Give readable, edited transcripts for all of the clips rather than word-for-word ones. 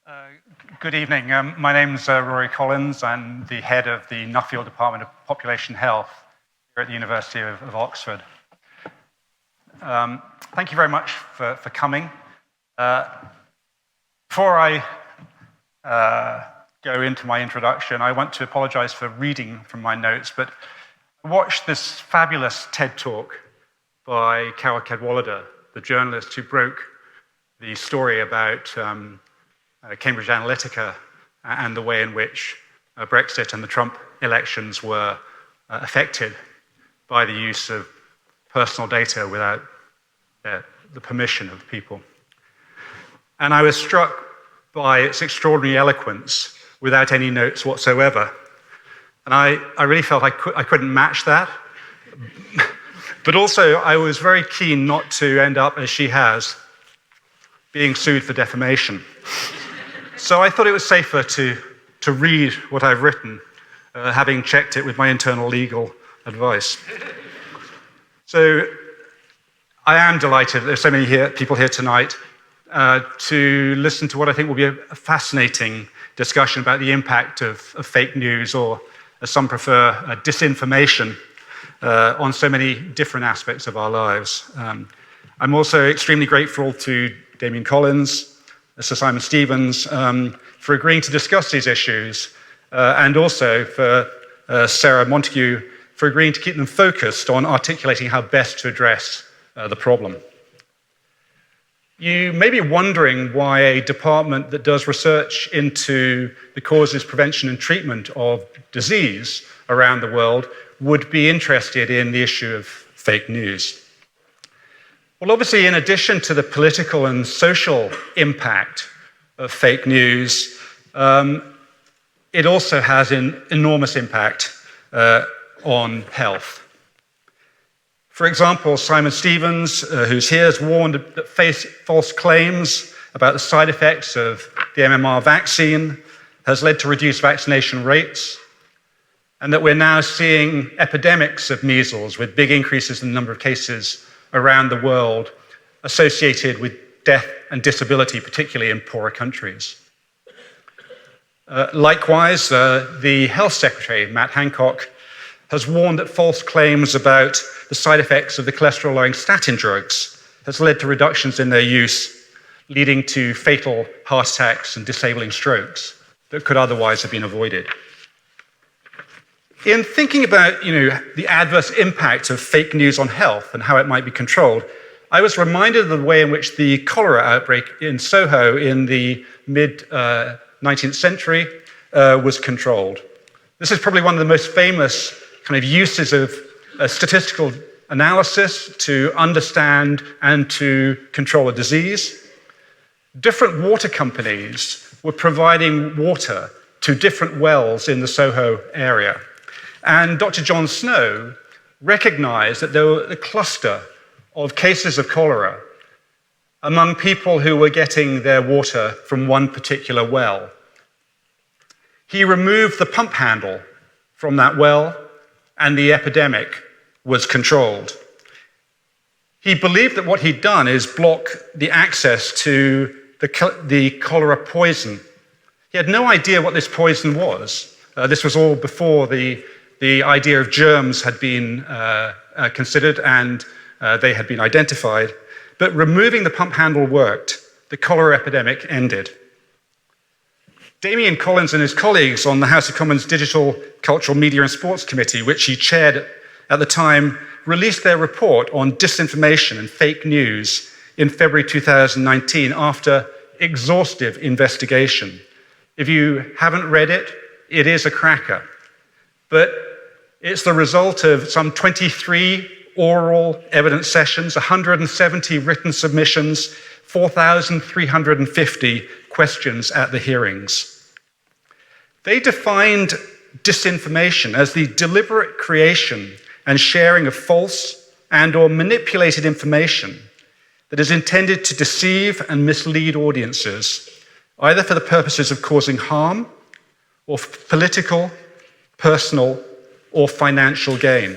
Uh, Good evening. My name's Rory Collins. I'm the head of the Nuffield Department of Population Health here at the University of Oxford. Thank you very much for coming. Before I go into my introduction, I want to apologize for reading from my notes, but I watched this fabulous TED Talk by Carol Cadwallader, the journalist who broke the story about Cambridge Analytica and the way in which Brexit and the Trump elections were affected by the use of personal data without the permission of people. And I was struck by its extraordinary eloquence without any notes whatsoever. And I really felt I couldn't match that. But also, I was very keen not to end up, as she has, being sued for defamation. So I thought it was safer to read what I've written, having checked it with my internal legal advice. So I am delighted that there's so many people here tonight to listen to what I think will be a fascinating discussion about the impact of fake news, or as some prefer, disinformation, on so many different aspects of our lives. I'm also extremely grateful to Damian Collins, Sir Simon Stevens, for agreeing to discuss these issues, and also for Sarah Montague for agreeing to keep them focused on articulating how best to address the problem. You may be wondering why a department that does research into the causes, prevention, and treatment of disease around the world would be interested in the issue of fake news. Well, obviously, in addition to the political and social impact of fake news, it also has an enormous impact on health. For example, Simon Stevens, who's here, has warned that false claims about the side effects of the MMR vaccine has led to reduced vaccination rates, and that we're now seeing epidemics of measles with big increases in the number of cases around the world associated with death and disability, particularly in poorer countries. Likewise, the Health Secretary, Matt Hancock, has warned that false claims about the side effects of the cholesterol-lowering statin drugs has led to reductions in their use, leading to fatal heart attacks and disabling strokes that could otherwise have been avoided. In thinking about the adverse impact of fake news on health and how it might be controlled, I was reminded of the way in which the cholera outbreak in Soho in the mid-19th century was controlled. This is probably one of the most famous kind of uses of statistical analysis to understand and to control a disease. Different water companies were providing water to different wells in the Soho area. And Dr. John Snow recognized that there were a cluster of cases of cholera among people who were getting their water from one particular well. He removed the pump handle from that well, and the epidemic was controlled. He believed that what he'd done is block the access to the cholera poison. He had no idea what this poison was. This was all before the idea of germs had been considered and they had been identified. But removing the pump handle worked. The cholera epidemic ended. Damian Collins and his colleagues on the House of Commons Digital, Cultural, Media and Sports Committee, which he chaired at the time, released their report on disinformation and fake news in February 2019 after exhaustive investigation. If you haven't read it, it is a cracker. But it's the result of some 23 oral evidence sessions, 170 written submissions, 4,350 questions at the hearings. They defined disinformation as the deliberate creation and sharing of false and/or manipulated information that is intended to deceive and mislead audiences, either for the purposes of causing harm or for political, personal, or financial gain.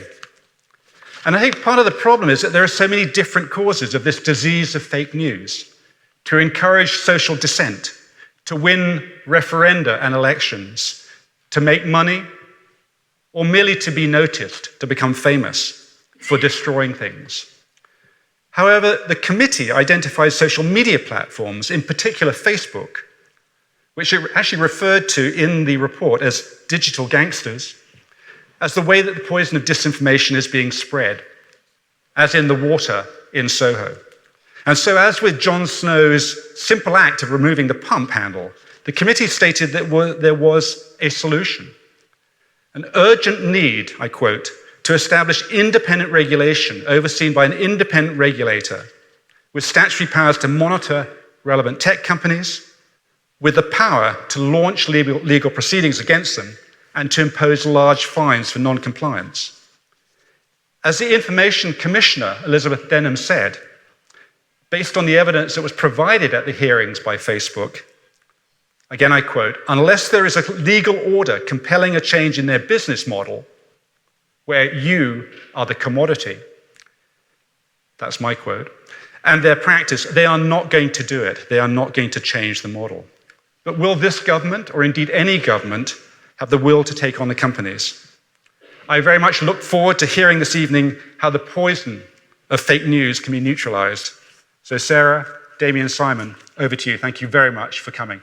And I think part of the problem is that there are so many different causes of this disease of fake news: to encourage social dissent, to win referenda and elections, to make money, or merely to be noticed, to become famous for destroying things. However, the committee identifies social media platforms, in particular Facebook, which it actually referred to in the report as digital gangsters, as the way that the poison of disinformation is being spread, as in the water in Soho. And so, as with Jon Snow's simple act of removing the pump handle, the committee stated that there was a solution. An urgent need, I quote, to establish independent regulation overseen by an independent regulator with statutory powers to monitor relevant tech companies, with the power to launch legal proceedings against them and to impose large fines for non-compliance. As the Information Commissioner, Elizabeth Denham, said, based on the evidence that was provided at the hearings by Facebook, again I quote, unless there is a legal order compelling a change in their business model, where you are the commodity, that's my quote, and their practice, they are not going to do it. They are not going to change the model. But will this government, or indeed any government, have the will to take on the companies? I very much look forward to hearing this evening how the poison of fake news can be neutralized. So Sarah, Damian, Simon, over to you. Thank you very much for coming.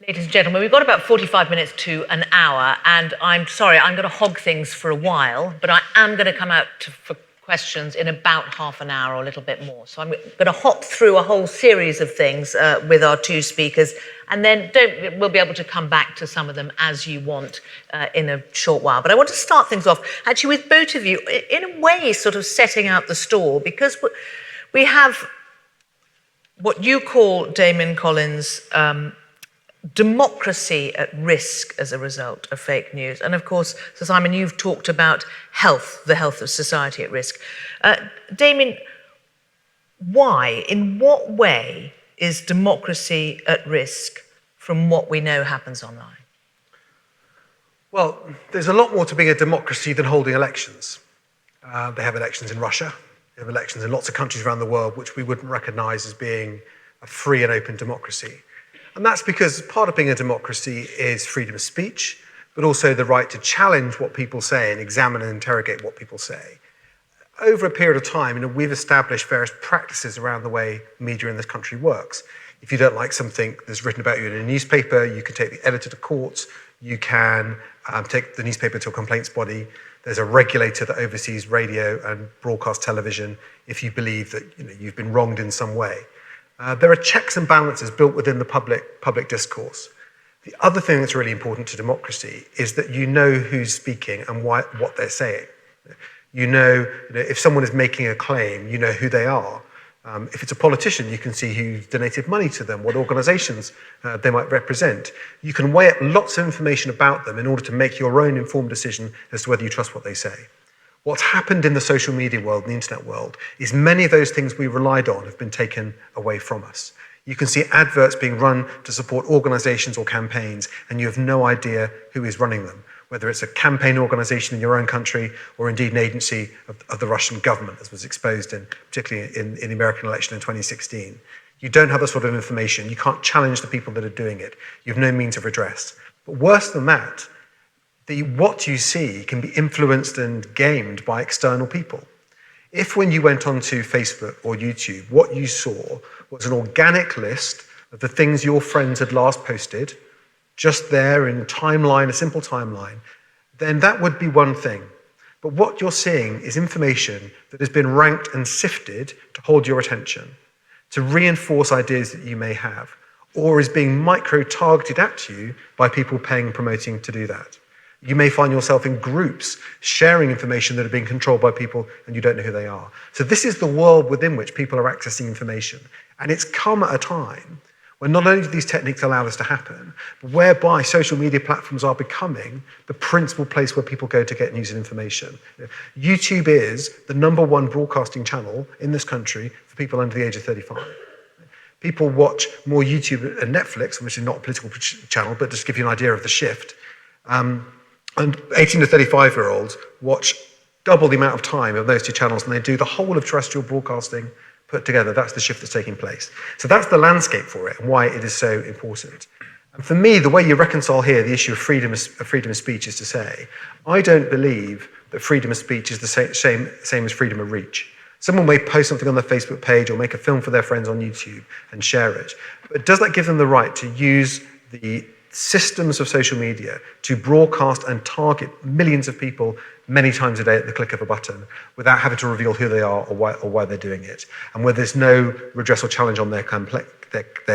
Ladies and gentlemen, we've got about 45 minutes to an hour, and I'm sorry, I'm going to hog things for a while, but I am going to come out for questions in about half an hour or a little bit more. So I'm going to hop through a whole series of things with our two speakers, and then we'll be able to come back to some of them as you want in a short while. But I want to start things off actually with both of you, in a way sort of setting out the stall, because we have what you call, Damian Collins, democracy at risk as a result of fake news. And of course, Sir Simon, you've talked about health, the health of society at risk. Damian, why, in what way is democracy at risk from what we know happens online? Well, there's a lot more to being a democracy than holding elections. They have elections in Russia. They have elections in lots of countries around the world which we wouldn't recognize as being a free and open democracy. And that's because part of being a democracy is freedom of speech, but also the right to challenge what people say and examine and interrogate what people say. Over a period of time, we've established various practices around the way media in this country works. If you don't like something that's written about you in a newspaper, you can take the editor to court, you can take the newspaper to a complaints body. There's a regulator that oversees radio and broadcast television if you believe that you've been wronged in some way. There are checks and balances built within the public discourse. The other thing that's really important to democracy is that you know who's speaking and what they're saying. You know, if someone is making a claim, you know who they are. If it's a politician, you can see who's donated money to them, what organizations they might represent. You can weigh up lots of information about them in order to make your own informed decision as to whether you trust what they say. What's happened in the social media world, the internet world, is many of those things we relied on have been taken away from us. You can see adverts being run to support organizations or campaigns, and you have no idea who is running them, whether it's a campaign organization in your own country or indeed an agency of the Russian government, as was exposed particularly in the American election in 2016. You don't have the sort of information. You can't challenge the people that are doing it. You have no means of redress. But worse than that, what you see can be influenced and gamed by external people. If when you went onto Facebook or YouTube, what you saw was an organic list of the things your friends had last posted, just there in a timeline, a simple timeline, then that would be one thing. But what you're seeing is information that has been ranked and sifted to hold your attention, to reinforce ideas that you may have, or is being micro-targeted at you by people paying and promoting to do that. You may find yourself in groups sharing information that are being controlled by people and you don't know who they are. So this is the world within which people are accessing information. And it's come at a time when not only do these techniques allow this to happen, but whereby social media platforms are becoming the principal place where people go to get news and information. YouTube is the #1 broadcasting channel in this country for people under the age of 35. People watch more YouTube and Netflix, which is not a political channel, but just to give you an idea of the shift, And 18 to 35-year-olds watch double the amount of time of those two channels than they do the whole of terrestrial broadcasting put together. That's the shift that's taking place. So that's the landscape for it and why it is so important. And for me, the way you reconcile here the issue of freedom of speech is to say, I don't believe that freedom of speech is the same as freedom of reach. Someone may post something on their Facebook page or make a film for their friends on YouTube and share it. But does that give them the right to use the systems of social media to broadcast and target millions of people many times a day at the click of a button without having to reveal who they are or why they're doing it, and where there's no redress or challenge on their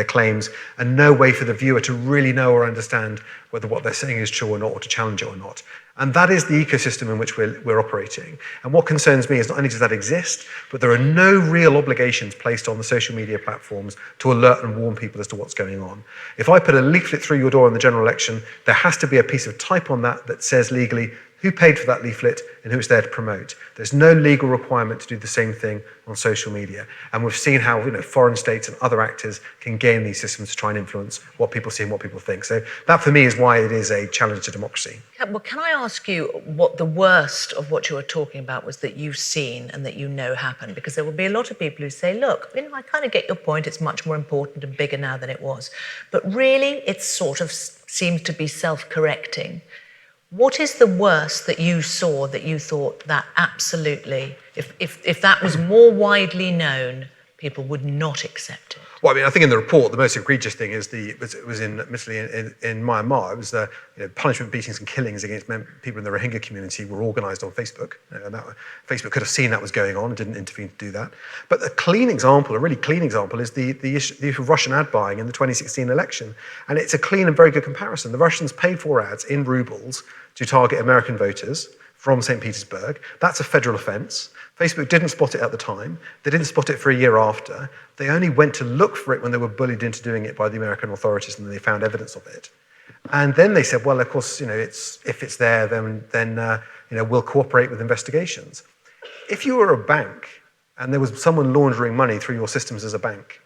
claims, and no way for the viewer to really know or understand whether what they're saying is true or not, or to challenge it or not. And that is the ecosystem in which we're operating. And what concerns me is not only does that exist, but there are no real obligations placed on the social media platforms to alert and warn people as to what's going on. If I put a leaflet through your door in the general election, there has to be a piece of type on that that says legally who paid for that leaflet and who it's there to promote. There's no legal requirement to do the same thing on social media. And we've seen how foreign states and other actors can game these systems to try and influence what people see and what people think. So that, for me, is why it is a challenge to democracy. Well, can I ask you what the worst of what you were talking about was that you've seen and that you know happened? Because there will be a lot of people who say, look, I kind of get your point. It's much more important and bigger now than it was. But really, it sort of seems to be self-correcting. What is the worst that you saw that you thought that absolutely, if that was more widely known, people would not accept it? Well, I think in the report, the most egregious thing is it was in Myanmar. It was the punishment, beatings, and killings against people in the Rohingya community were organised on Facebook. Facebook could have seen that was going on and didn't intervene to do that. But a really clean example, is the issue of Russian ad buying in the 2016 election, and it's a clean and very good comparison. The Russians paid for ads in rubles to target American voters from St. Petersburg. That's a federal offence. Facebook didn't spot it at the time. They didn't spot it for a year after. They only went to look for it when they were bullied into doing it by the American authorities, and they found evidence of it. And then they said, well, of course, if it's there, then we'll cooperate with investigations. If you were a bank and there was someone laundering money through your systems as a bank,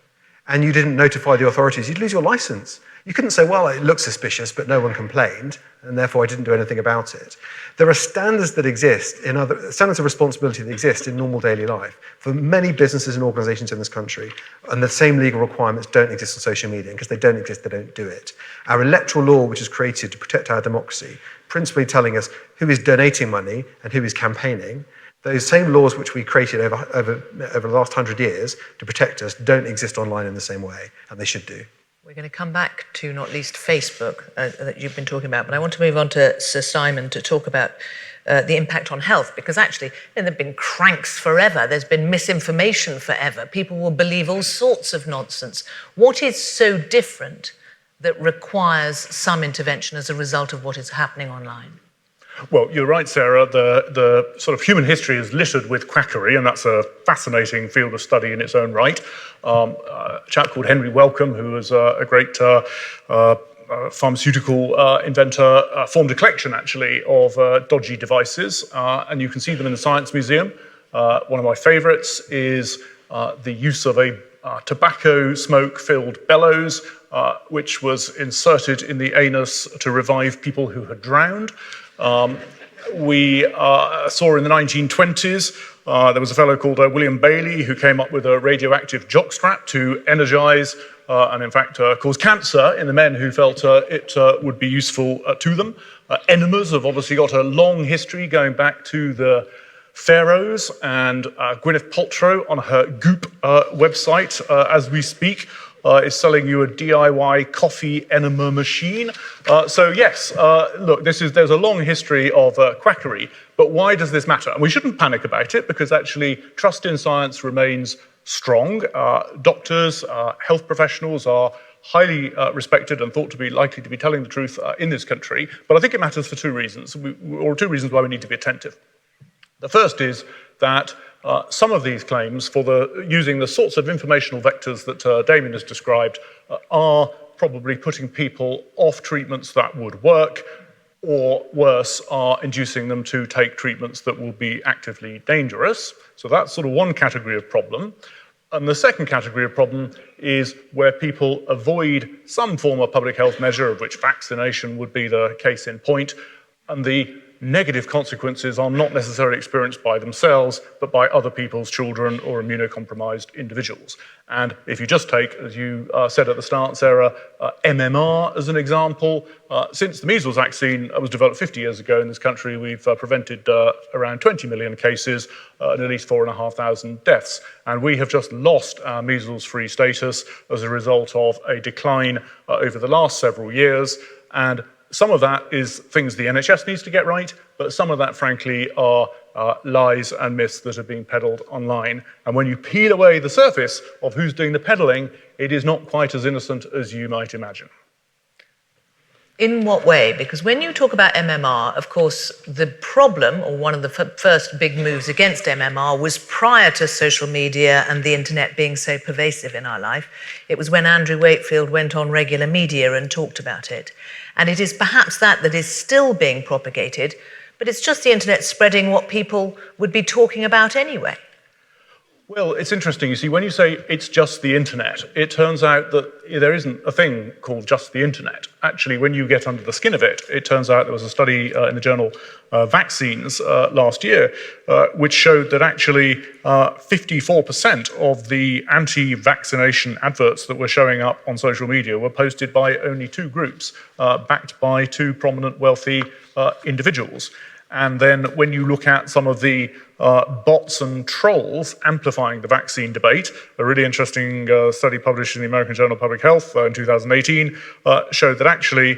and you didn't notify the authorities, you'd lose your license. You couldn't say, well, it looks suspicious, but no one complained, and therefore I didn't do anything about it. There are standards that exist standards of responsibility that exist in normal daily life for many businesses and organizations in this country, and the same legal requirements don't exist on social media, and because they don't exist, they don't do it. Our electoral law, which is created to protect our democracy, principally telling us who is donating money and who is campaigning, those same laws which we created over the last 100 years to protect us don't exist online in the same way, and they should do. We're going to come back to not least Facebook that you've been talking about, but I want to move on to Sir Simon to talk about the impact on health, because actually there have been cranks forever. There's been misinformation forever. People will believe all sorts of nonsense. What is so different that requires some intervention as a result of what is happening online? Well, you're right, Sarah. The sort of human history is littered with quackery, and that's a fascinating field of study in its own right. A chap called Henry Wellcome, who was a great pharmaceutical inventor, formed a collection, actually, of dodgy devices, and you can see them in the Science Museum. One of my favourites is the use of a tobacco smoke-filled bellows, which was inserted in the anus to revive people who had drowned. We saw in the 1920s, there was a fellow called William Bailey who came up with a radioactive jockstrap to energize and in fact cause cancer in the men who felt it would be useful to them. Enemas have obviously got a long history going back to the Pharaohs, and Gwyneth Paltrow on her Goop website as we speak is selling you a DIY coffee enema machine. So yes, look, there's a long history of quackery, but why does this matter? And we shouldn't panic about it, because actually trust in science remains strong. Doctors, health professionals are highly respected and thought to be likely to be telling the truth in this country. But I think it matters for two reasons, or two reasons why we need to be attentive. The first is that some of these claims for using the sorts of informational vectors that Damian has described are probably putting people off treatments that would work, or worse, are inducing them to take treatments that will be actively dangerous. So that's sort of one category of problem. And the second category of problem is where people avoid some form of public health measure, of which vaccination would be the case in point, and the negative consequences are not necessarily experienced by themselves, but by other people's children or immunocompromised individuals. And if you just take, as you said at the start, Sarah, MMR as an example, since the measles vaccine was developed 50 years ago in this country, we've prevented around 20 million cases and at least 4,500 deaths. And we have just lost our measles-free status as a result of a decline over the last several years. And some of that is things the NHS needs to get right, but some of that, frankly, are lies and myths that are being peddled online. And when you peel away the surface of who's doing the peddling, it is not quite as innocent as you might imagine. In what way? Because when you talk about MMR, of course, the problem, or one of the first big moves against MMR, was prior to social media and the internet being so pervasive in our life. It was when Andrew Wakefield went on regular media and talked about it. And it is perhaps that is still being propagated, but it's just the internet spreading what people would be talking about anyway. Well, it's interesting. You see, when you say it's just the internet, it turns out that there isn't a thing called just the internet. Actually, when you get under the skin of it, it turns out there was a study in the journal Vaccines last year, which showed that actually 54% of the anti-vaccination adverts that were showing up on social media were posted by only two groups, backed by two prominent wealthy individuals. And then when you look at some of the bots and trolls amplifying the vaccine debate, a really interesting study published in the American Journal of Public Health in 2018 showed that actually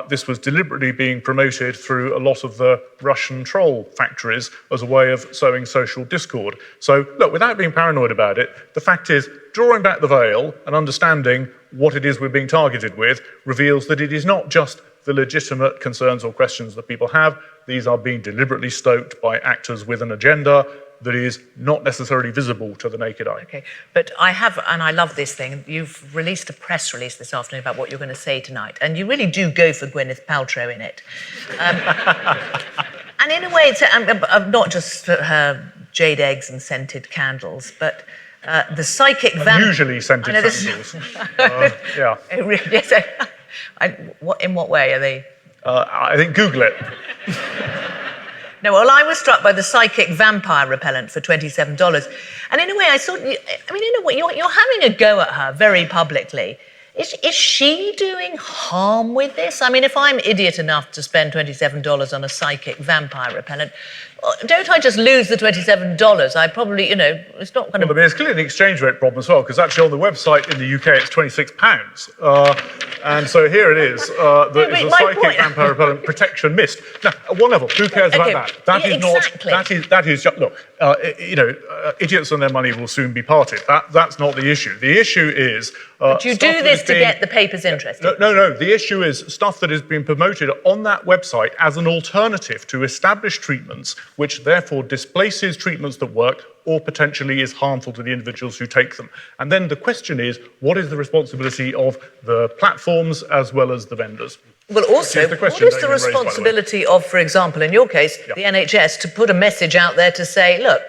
this was deliberately being promoted through a lot of the Russian troll factories as a way of sowing social discord. So look, without being paranoid about it, the fact is, drawing back the veil and understanding what it is we're being targeted with reveals that it is not just the legitimate concerns or questions that people have. These are being deliberately stoked by actors with an agenda that is not necessarily visible to the naked eye. Okay, but I have, and I love this thing, you've released a press release this afternoon about what you're going to say tonight, and you really do go for Gwyneth Paltrow in it. And in a way, it's not just her jade eggs and scented candles, but the psychic usually scented candles. Yeah. Yes. In what way are they? I think Google it. No, well, I was struck by the psychic vampire repellent for $27. And in a way, I thought, in a way, you're having a go at her very publicly. Is she doing harm with this? I mean, if I'm idiot enough to spend $27 on a psychic vampire repellent, don't I just lose the $27? I probably, it's not going to... Well, there's clearly an exchange rate problem as well, because actually on the website in the UK, it's £26. And so here it is. There is a psychic vampire repellent protection mist. Now, at one level, who cares about that? That is exactly. not... That is just... Look, idiots and their money will soon be parted. That's not the issue. The issue is... But you do this to get the papers interested. No. The issue is stuff that is being promoted on that website as an alternative to established treatments, which therefore displaces treatments that work or potentially is harmful to the individuals who take them. And then the question is, what is the responsibility of the platforms as well as the vendors? Well, also, what is the responsibility of, for example, in your case, the NHS, to put a message out there to say, look,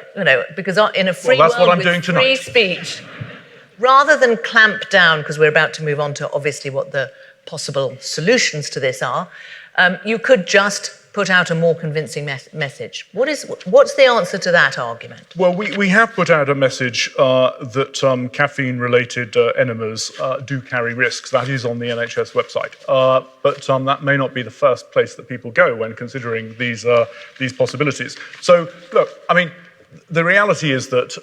because in a free world with free speech, rather than clamp down, because we're about to move on to obviously what the possible solutions to this are, you could just put out a more convincing message. What's the answer to that argument? Well, we have put out a message that caffeine-related enemas do carry risks. That is on the NHS website. But that may not be the first place that people go when considering these possibilities. So, look, the reality is that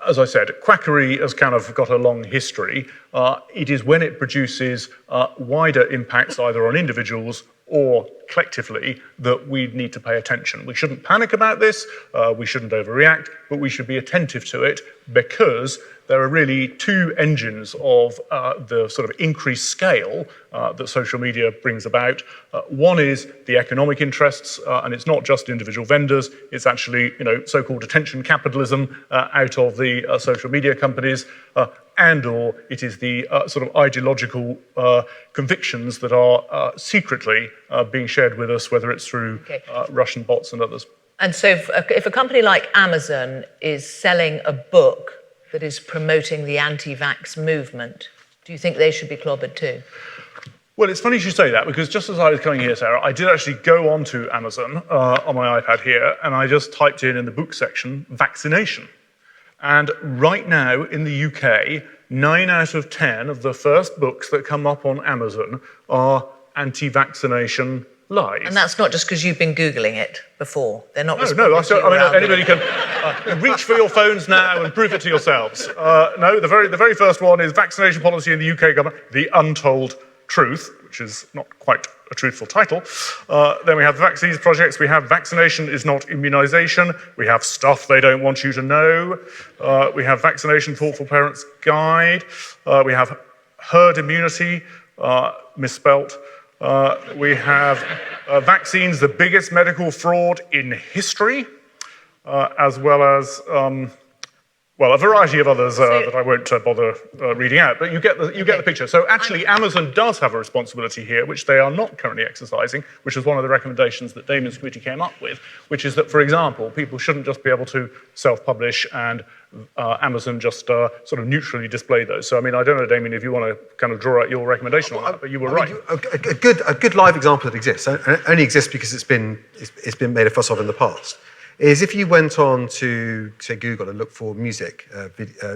as I said, quackery has kind of got a long history. It is when it produces wider impacts either on individuals or collectively that we need to pay attention. We shouldn't panic about this, we shouldn't overreact, but we should be attentive to it because there are really two engines of the sort of increased scale that social media brings about. One is the economic interests, and it's not just individual vendors, it's actually so-called attention capitalism out of the social media companies, and/or it is the sort of ideological convictions that are secretly being shared with us, whether it's through Russian bots and others. And so if a company like Amazon is selling a book that is promoting the anti-vax movement, do you think they should be clobbered too? Well, it's funny you should say that, because just as I was coming here, Sarah, I did actually go onto Amazon on my iPad here, and I just typed in the book section, vaccination. And right now in the UK, 9 out of 10 of the first books that come up on Amazon are anti-vaccination lies. And that's not just because you've been Googling it before. They're not No, responding to your anybody algorithm. can reach for your phones now and prove it to yourselves. No, the very first one is vaccination policy in the UK government, the untold truth, which is not quite a truthful title. Then we have the vaccines projects. We have vaccination is not immunisation. We have stuff they don't want you to know. We have vaccination thoughtful parents guide. We have herd immunity, misspelt. We have vaccines, the biggest medical fraud in history, as well as a variety of others that I won't bother reading out. But you get the picture. So actually, Amazon does have a responsibility here, which they are not currently exercising, which is one of the recommendations that Damian's committee came up with, which is that, for example, people shouldn't just be able to self-publish and Amazon just sort of neutrally display those. So, I mean, I don't know, Damian, if you want to kind of draw out your recommendation on that, but you were right. A good live example that exists, and it only exists because it's been made a fuss of in the past, is if you went on to, say, Google and looked for music,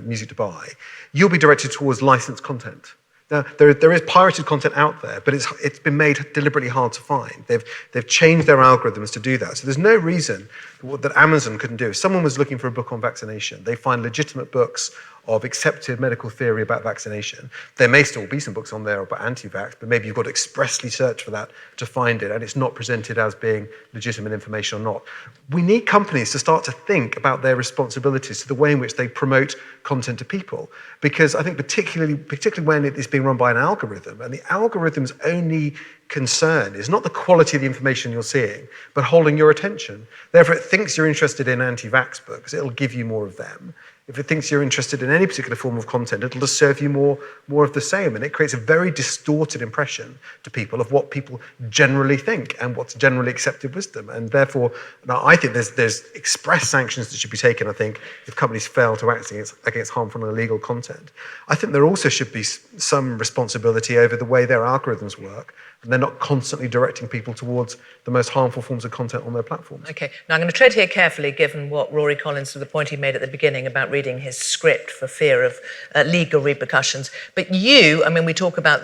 music to buy, you'll be directed towards licensed content. Now, there is pirated content out there, but it's been made deliberately hard to find. They've changed their algorithms to do that. So there's no reason that Amazon couldn't do. If someone was looking for a book on vaccination, they find legitimate books of accepted medical theory about vaccination. There may still be some books on there about anti-vax, but maybe you've got to expressly search for that to find it, and it's not presented as being legitimate information or not. We need companies to start to think about their responsibilities to the way in which they promote content to people, because I think particularly when it is being run by an algorithm, and the algorithm's only concern is not the quality of the information you're seeing, but holding your attention. Therefore, it thinks you're interested in anti-vax books, it'll give you more of them. If it thinks you're interested in any particular form of content, it'll just serve you more of the same. And it creates a very distorted impression to people of what people generally think and what's generally accepted wisdom. And therefore, now I think there's express sanctions that should be taken, I think, if companies fail to act against harmful and illegal content. I think there also should be some responsibility over the way their algorithms work, and they're not constantly directing people towards the most harmful forms of content on their platforms. Okay, now I'm going to tread here carefully, given what Rory Collins, the point he made at the beginning about reading his script for fear of legal repercussions. But you, I mean, we talk about,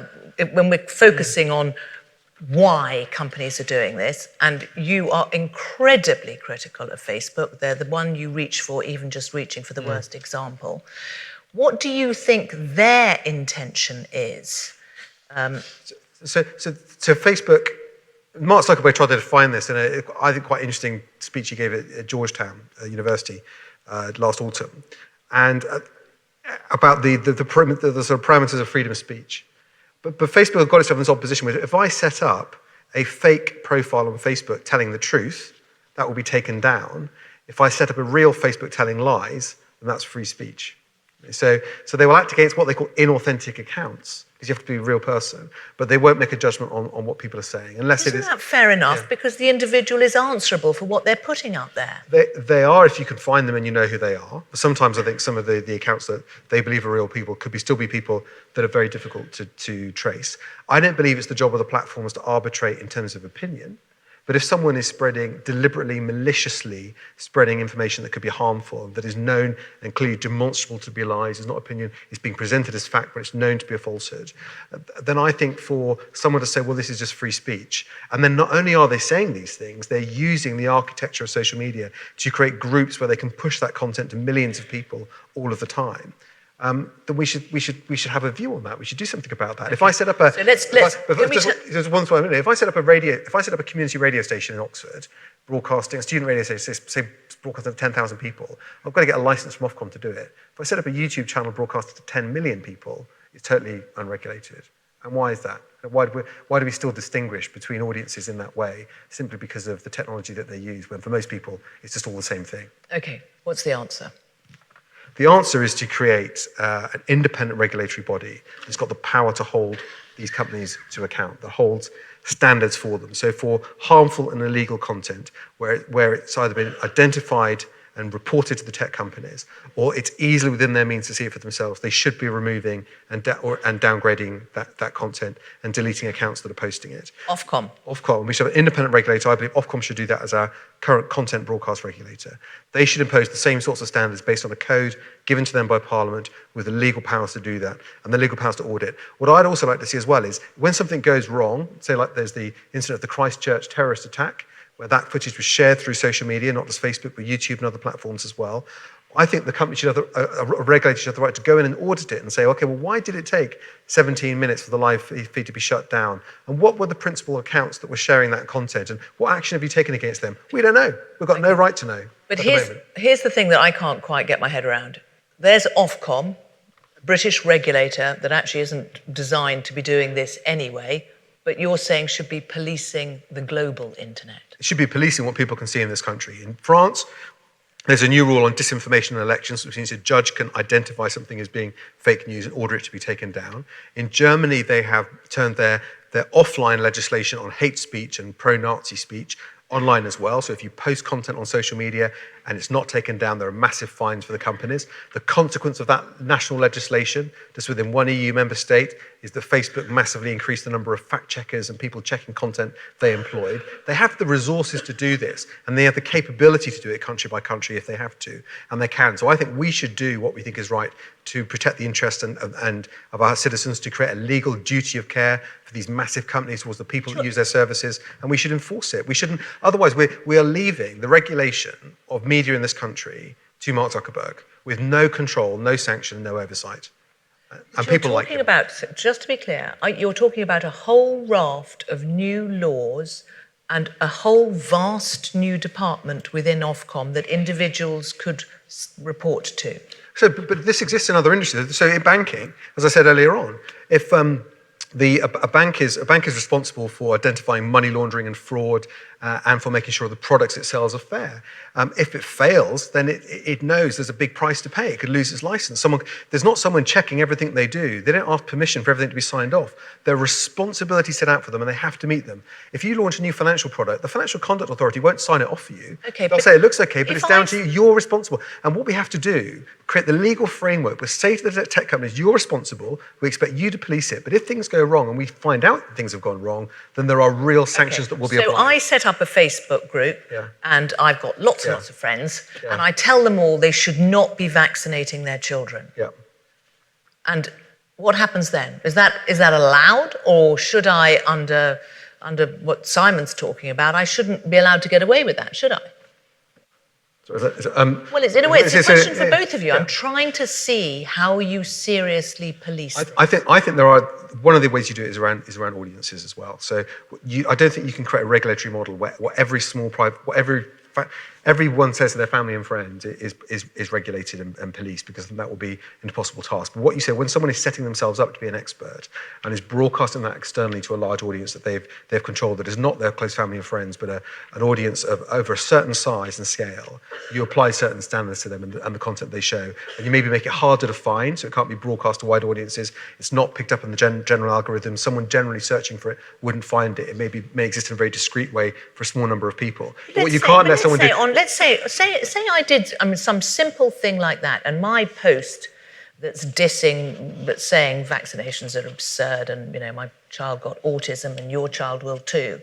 when we're focusing on why companies are doing this, and you are incredibly critical of Facebook. They're the one you reach for, even just reaching for the worst example. What do you think their intention is? So Facebook, Mark Zuckerberg tried to define this in a, I think, quite interesting speech he gave at Georgetown University last autumn, and about the sort of parameters of freedom of speech. But Facebook have got itself in this odd position where if I set up a fake profile on Facebook telling the truth, that will be taken down. If I set up a real Facebook telling lies, then that's free speech. So they will act against what they call inauthentic accounts, because you have to be a real person, but they won't make a judgment on what people are saying, unless Isn't that fair enough? Because the individual is answerable for what they're putting up there. They are, if you can find them and you know who they are. But sometimes I think some of the accounts that they believe are real people could still be people that are very difficult to trace. I don't believe it's the job of the platforms to arbitrate in terms of opinion. But if someone is deliberately, maliciously spreading information that could be harmful, that is known and clearly demonstrable to be lies, is not opinion, is being presented as fact, but it's known to be a falsehood, then I think for someone to say, well, this is just free speech, and then not only are they saying these things, they're using the architecture of social media to create groups where they can push that content to millions of people all of the time. Then we should have a view on that. We should do something about that. If I set up a if I set up a community radio station in Oxford, broadcasting a student radio station, say broadcasting to 10,000 people, I've got to get a license from Ofcom to do it. If I set up a YouTube channel broadcasting to 10 million people, it's totally unregulated. And why is that? Why do we still distinguish between audiences in that way, simply because of the technology that they use, when for most people it's just all the same thing? Okay, what's the answer? The answer is to create an independent regulatory body that's got the power to hold these companies to account, that holds standards for them. So for harmful and illegal content, where it's either been identified and reported to the tech companies, or it's easily within their means to see it for themselves, they should be removing and downgrading that content and deleting accounts that are posting it. Ofcom. Ofcom, we should have an independent regulator. I believe Ofcom should do that as our current content broadcast regulator. They should impose the same sorts of standards based on a code given to them by Parliament with the legal powers to do that and the legal powers to audit. What I'd also like to see as well is when something goes wrong, say like there's the incident of the Christchurch terrorist attack, where that footage was shared through social media, not just Facebook, but YouTube and other platforms as well. I think the company should have, a regulator should have the right to go in and audit it and say, okay, well, why did it take 17 minutes for the live feed to be shut down? And what were the principal accounts that were sharing that content? And what action have you taken against them? We don't know. We've got no right to know. But here's the thing that I can't quite get my head around. There's Ofcom, a British regulator that actually isn't designed to be doing this anyway, but you're saying should be policing the global internet. It should be policing what people can see in this country. In France, there's a new rule on disinformation in elections, which means a judge can identify something as being fake news and order it to be taken down. In Germany, they have turned their offline legislation on hate speech and pro-Nazi speech online as well. So if you post content on social media and it's not taken down, there are massive fines for the companies. The consequence of that national legislation, just within one EU member state, is that Facebook massively increased the number of fact checkers and people checking content they employed. They have the resources to do this, and they have the capability to do it country by country if they have to, and they can. So I think we should do what we think is right to protect the interests of our citizens, to create a legal duty of care for these massive companies towards the people that use their services, and we should enforce it. We shouldn't, otherwise we are leaving the regulation of media in this country to Mark Zuckerberg with no control, no sanction, no oversight. And people like him. Just to be clear, you're talking about a whole raft of new laws and a whole vast new department within Ofcom that individuals could report to. So, but this exists in other industries. So in banking, as I said earlier on, if a bank is responsible for identifying money laundering and fraud and for making sure the products it sells are fair. If it fails, then it knows there's a big price to pay. It could lose its license. There's not someone checking everything they do. They don't ask permission for everything to be signed off. There are responsibilities set out for them, and they have to meet them. If you launch a new financial product, the Financial Conduct Authority won't sign it off for you. Okay, they'll say it looks okay, but it's down to you. You're responsible. And what we have to do, create the legal framework. We say to the tech companies, you're responsible. We expect you to police it. But if things go wrong and we find out that things have gone wrong, then there are real sanctions that will be applied. So I set up a Facebook group, and I've got lots and lots of friends, and I tell them all they should not be vaccinating their children. Yeah. And what happens then? Is that allowed, or should I, under what Simon's talking about, I shouldn't be allowed to get away with that, should I? So well, it's in a way, it's a question for both of you. I'm trying to see how you seriously police it. I think there are, one of the ways you do it is around audiences as well. So I don't think you can create a regulatory model where every small private, everyone says to their family and friends is regulated and policed, because that will be an impossible task. But what you say, when someone is setting themselves up to be an expert and is broadcasting that externally to a large audience that they've controlled, that is not their close family and friends, but an audience of over a certain size and scale, you apply certain standards to them and the content they show. And you maybe make it harder to find, so it can't be broadcast to wide audiences. It's not picked up in the general algorithm. Someone generally searching for it wouldn't find it. It may exist in a very discreet way for a small number of people. Let's say I did some simple thing like that, and my post that's saying vaccinations are absurd, and my child got autism and your child will too,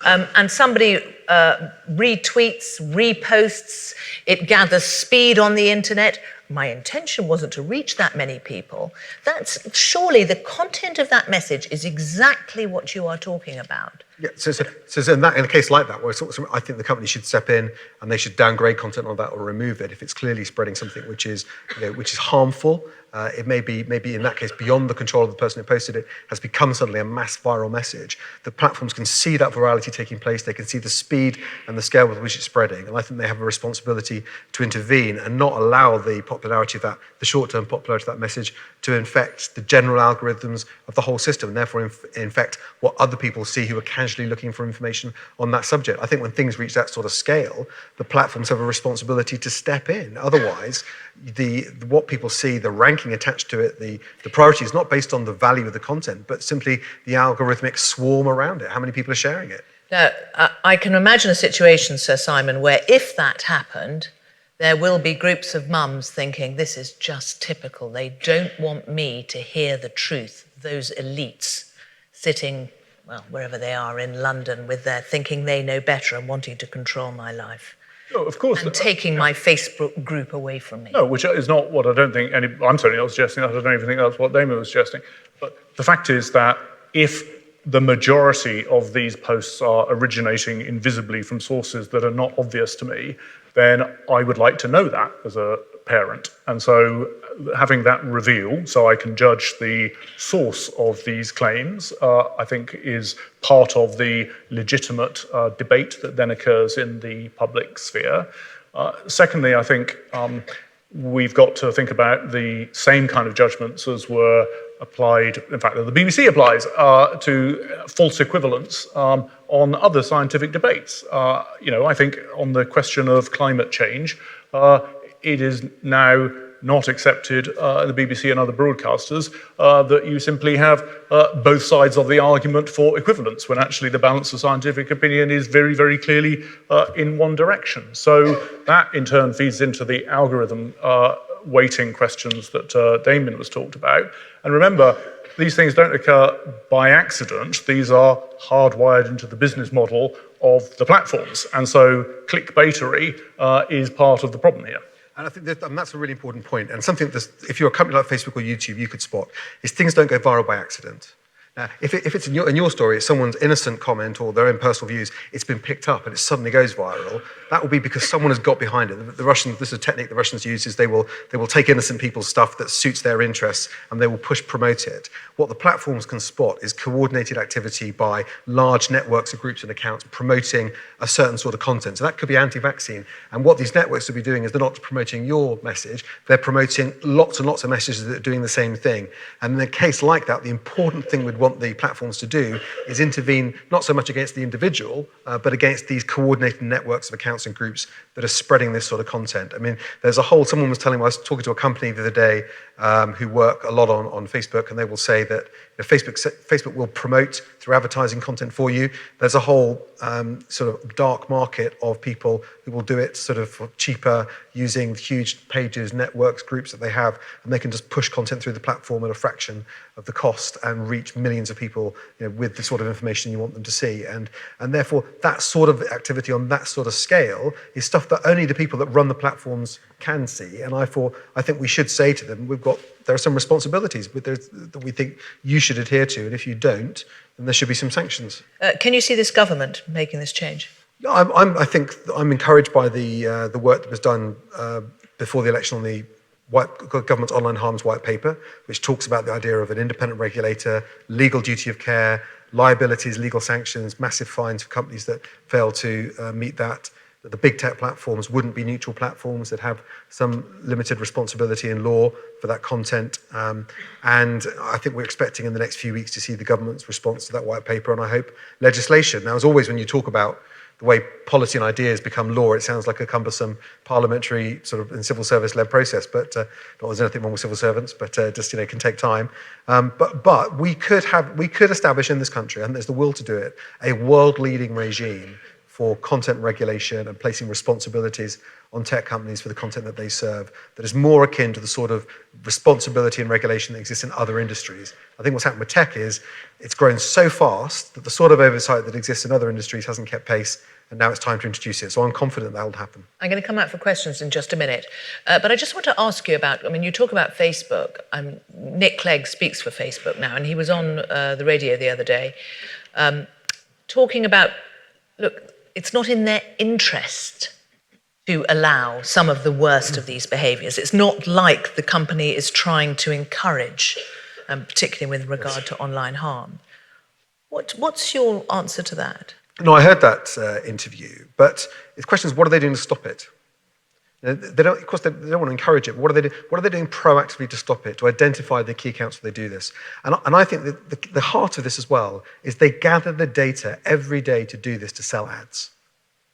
and somebody retweets, reposts, it gathers speed on the internet. My intention wasn't to reach that many people. That's surely the content of that message is exactly what you are talking about. Yeah, so in a case like that, where I think the company should step in and they should downgrade content on that or remove it if it's clearly spreading something which is harmful. It may be in that case beyond the control of the person who posted it, has become suddenly a mass viral message. The platforms can see that virality taking place. They can see the speed and the scale with which it's spreading, and I think they have a responsibility to intervene and not allow the short-term popularity of that message to infect the general algorithms of the whole system, and therefore infect what other people see who are casually looking for information on that subject. I think when things reach that sort of scale, the platforms have a responsibility to step in. Otherwise, what people see, the ranking attached to it, the priority is not based on the value of the content, but simply the algorithmic swarm around it. How many people are sharing it? Now, I can imagine a situation, Sir Simon, where if that happened, there will be groups of mums thinking, this is just typical. They don't want me to hear the truth. Those elites sitting, well, wherever they are in London with their thinking they know better and wanting to control my life. No, of course. And taking my Facebook group away from me. No, which is not what I don't think I'm certainly not suggesting that. I don't even think that's what Damon was suggesting. But the fact is that if the majority of these posts are originating invisibly from sources that are not obvious to me, then I would like to know that as a parent. And so having that reveal so I can judge the source of these claims, I think is part of the legitimate debate that then occurs in the public sphere. Secondly, I think we've got to think about the same kind of judgments as were applied, in fact, that the BBC applies to false equivalence on other scientific debates. I think on the question of climate change, it is now not accepted in the BBC and other broadcasters that you simply have both sides of the argument for equivalence, when actually the balance of scientific opinion is very, very clearly in one direction. So that in turn feeds into the algorithm weighting questions that Damien was talked about. And remember, these things don't occur by accident. These are hardwired into the business model of the platforms. And so clickbaitery is part of the problem here. And I think that's a really important point. And something that, if you're a company like Facebook or YouTube, you could spot, is things don't go viral by accident. Now, if it's in your story, it's someone's innocent comment or their own personal views, it's been picked up and it suddenly goes viral, that will be because someone has got behind it. This is a technique the Russians use, is they will take innocent people's stuff that suits their interests and they will push promote it. What the platforms can spot is coordinated activity by large networks of groups and accounts promoting a certain sort of content. So that could be anti-vaccine. And what these networks will be doing is they're not promoting your message, they're promoting lots and lots of messages that are doing the same thing. And in a case like that, the important thing we'd want the platforms to do is intervene not so much against the individual, but against these coordinated networks of accounts and groups that are spreading this sort of content. I mean, someone was telling me, I was talking to a company the other day who work a lot on Facebook, and they will say that Facebook will promote through advertising content for you. There's a whole sort of dark market of people who will do it sort of for cheaper, using huge pages, networks, groups that they have, and they can just push content through the platform at a fraction of the cost and reach millions of people, with the sort of information you want them to see. And therefore, that sort of activity on that sort of scale is stuff that only the people that run the platforms can see. And I think we should say to them, there are some responsibilities that we think you should adhere to, and if you don't, then there should be some sanctions. Can you see this government making this change? I think I'm encouraged by the work that was done before the election on the government's online harms white paper, which talks about the idea of an independent regulator, legal duty of care, liabilities, legal sanctions, massive fines for companies that fail to meet that the big tech platforms wouldn't be neutral platforms, that have some limited responsibility in law for that content. And I think we're expecting in the next few weeks to see the government's response to that white paper, and I hope legislation. Now, as always, when you talk about the way policy and ideas become law, it sounds like a cumbersome parliamentary sort of and civil service-led process, but not there's anything wrong with civil servants, but just can take time. But we could establish in this country, and there's the will to do it, a world-leading regime for content regulation and placing responsibilities on tech companies for the content that they serve that is more akin to the sort of responsibility and regulation that exists in other industries. I think what's happened with tech is it's grown so fast that the sort of oversight that exists in other industries hasn't kept pace, and now it's time to introduce it. So I'm confident that will happen. I'm going to come out for questions in just a minute. But I just want to ask you about, you talk about Facebook. Nick Clegg speaks for Facebook now, and he was on the radio the other day talking about, look, it's not in their interest to allow some of the worst of these behaviours. It's not like the company is trying to encourage, particularly with regard to online harm. What's your answer to that? No, I heard that interview, but the question is, what are they doing to stop it? They don't, of course, they don't want to encourage it. But what are they doing proactively to stop it, to identify the key accounts where they do this? And I think that the heart of this as well is they gather the data every day to do this, to sell ads.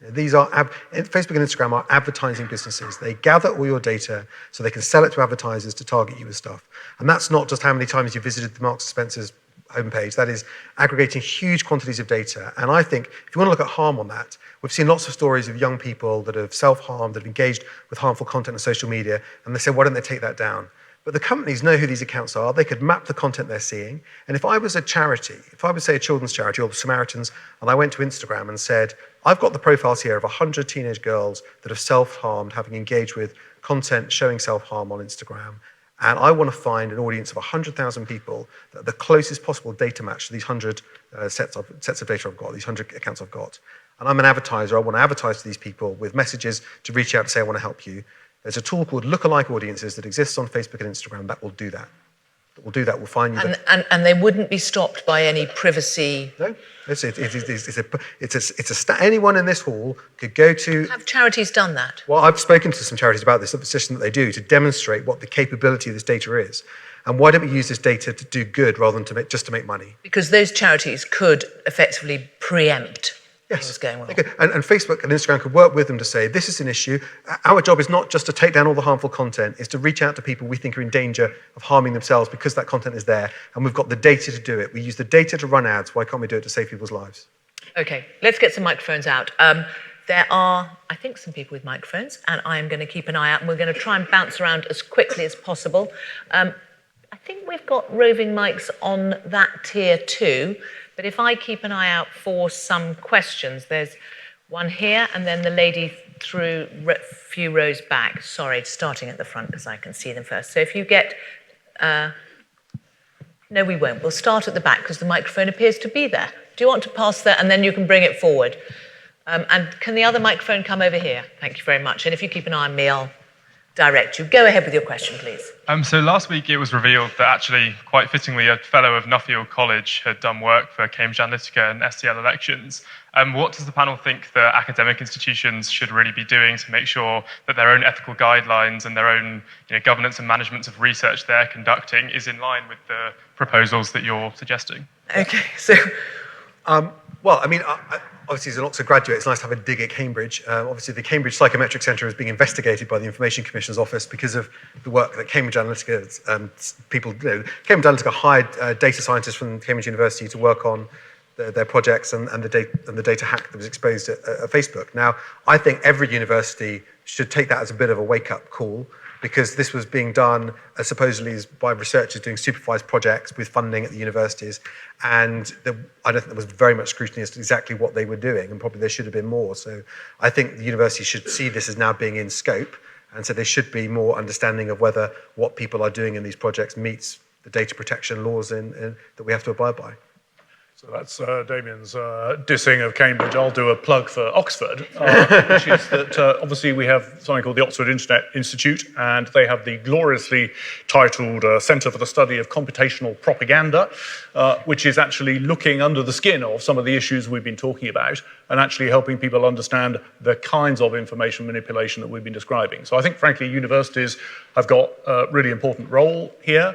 These are Facebook and Instagram are advertising businesses. They gather all your data so they can sell it to advertisers to target you with stuff. And that's not just how many times you visited the Marks & Spencer's homepage. That is aggregating huge quantities of data. And I think if you want to look at harm on that, we've seen lots of stories of young people that have self-harmed, that have engaged with harmful content on social media, and they say, why don't they take that down? But the companies know who these accounts are. They could map the content they're seeing. And if I was a charity, if I was, say, a children's charity or Samaritans, and I went to Instagram and said, I've got the profiles here of 100 teenage girls that have self-harmed, having engaged with content showing self-harm on Instagram, and I want to find an audience of 100,000 people that are the closest possible data match to these 100 sets of data I've got, these 100 accounts I've got. And I'm an advertiser. I want to advertise to these people with messages to reach out to say, I want to help you. There's a tool called Lookalike Audiences that exists on Facebook and Instagram that will do that. We'll find you. And they wouldn't be stopped by any privacy. No, anyone in this hall could go to. Have charities done that? Well, I've spoken to some charities about this, the system that they do to demonstrate what the capability of this data is. And why don't we use this data to do good rather than just to make money? Because those charities could effectively preempt. Yes, things going wrong. And Facebook and Instagram could work with them to say, this is an issue. Our job is not just to take down all the harmful content, it's to reach out to people we think are in danger of harming themselves because that content is there, and we've got the data to do it. We use the data to run ads. Why can't we do it to save people's lives? Okay, let's get some microphones out. There are, I think, some people with microphones, and I am going to keep an eye out, and we're going to try and bounce around as quickly as possible. I think we've got roving mics on that tier too. But if I keep an eye out for some questions, there's one here, and then the lady through a few rows back. Sorry, starting at the front because I can see them first. So if you get... no, we won't. We'll start at the back because the microphone appears to be there. Do you want to pass that, and then you can bring it forward? And can the other microphone come over here? Thank you very much. And if you keep an eye on me, I'll direct you. Go ahead with your question, please. So last week it was revealed that actually, quite fittingly, a fellow of Nuffield College had done work for Cambridge Analytica and SDL elections. What does the panel think that academic institutions should really be doing to make sure that their own ethical guidelines and their own governance and management of research they're conducting is in line with the proposals that you're suggesting? Okay, so... well, I mean, obviously as an Oxford graduate, it's nice to have a dig at Cambridge. Obviously the Cambridge Psychometric Centre is being investigated by the Information Commissioner's Office because of the work that Cambridge Analytica Cambridge Analytica hired data scientists from Cambridge University to work on their projects and the data hack that was exposed at Facebook. Now, I think every university should take that as a bit of a wake-up call, because this was being done supposedly by researchers doing supervised projects with funding at the universities, and I don't think there was very much scrutiny as to exactly what they were doing, and probably there should have been more. So I think the university should see this as now being in scope, and so there should be more understanding of whether what people are doing in these projects meets the data protection laws that we have to abide by. So that's Damian's dissing of Cambridge. I'll do a plug for Oxford, which is that obviously we have something called the Oxford Internet Institute, and they have the gloriously titled Centre for the Study of Computational Propaganda, which is actually looking under the skin of some of the issues we've been talking about and actually helping people understand the kinds of information manipulation that we've been describing. So I think, frankly, universities have got a really important role here.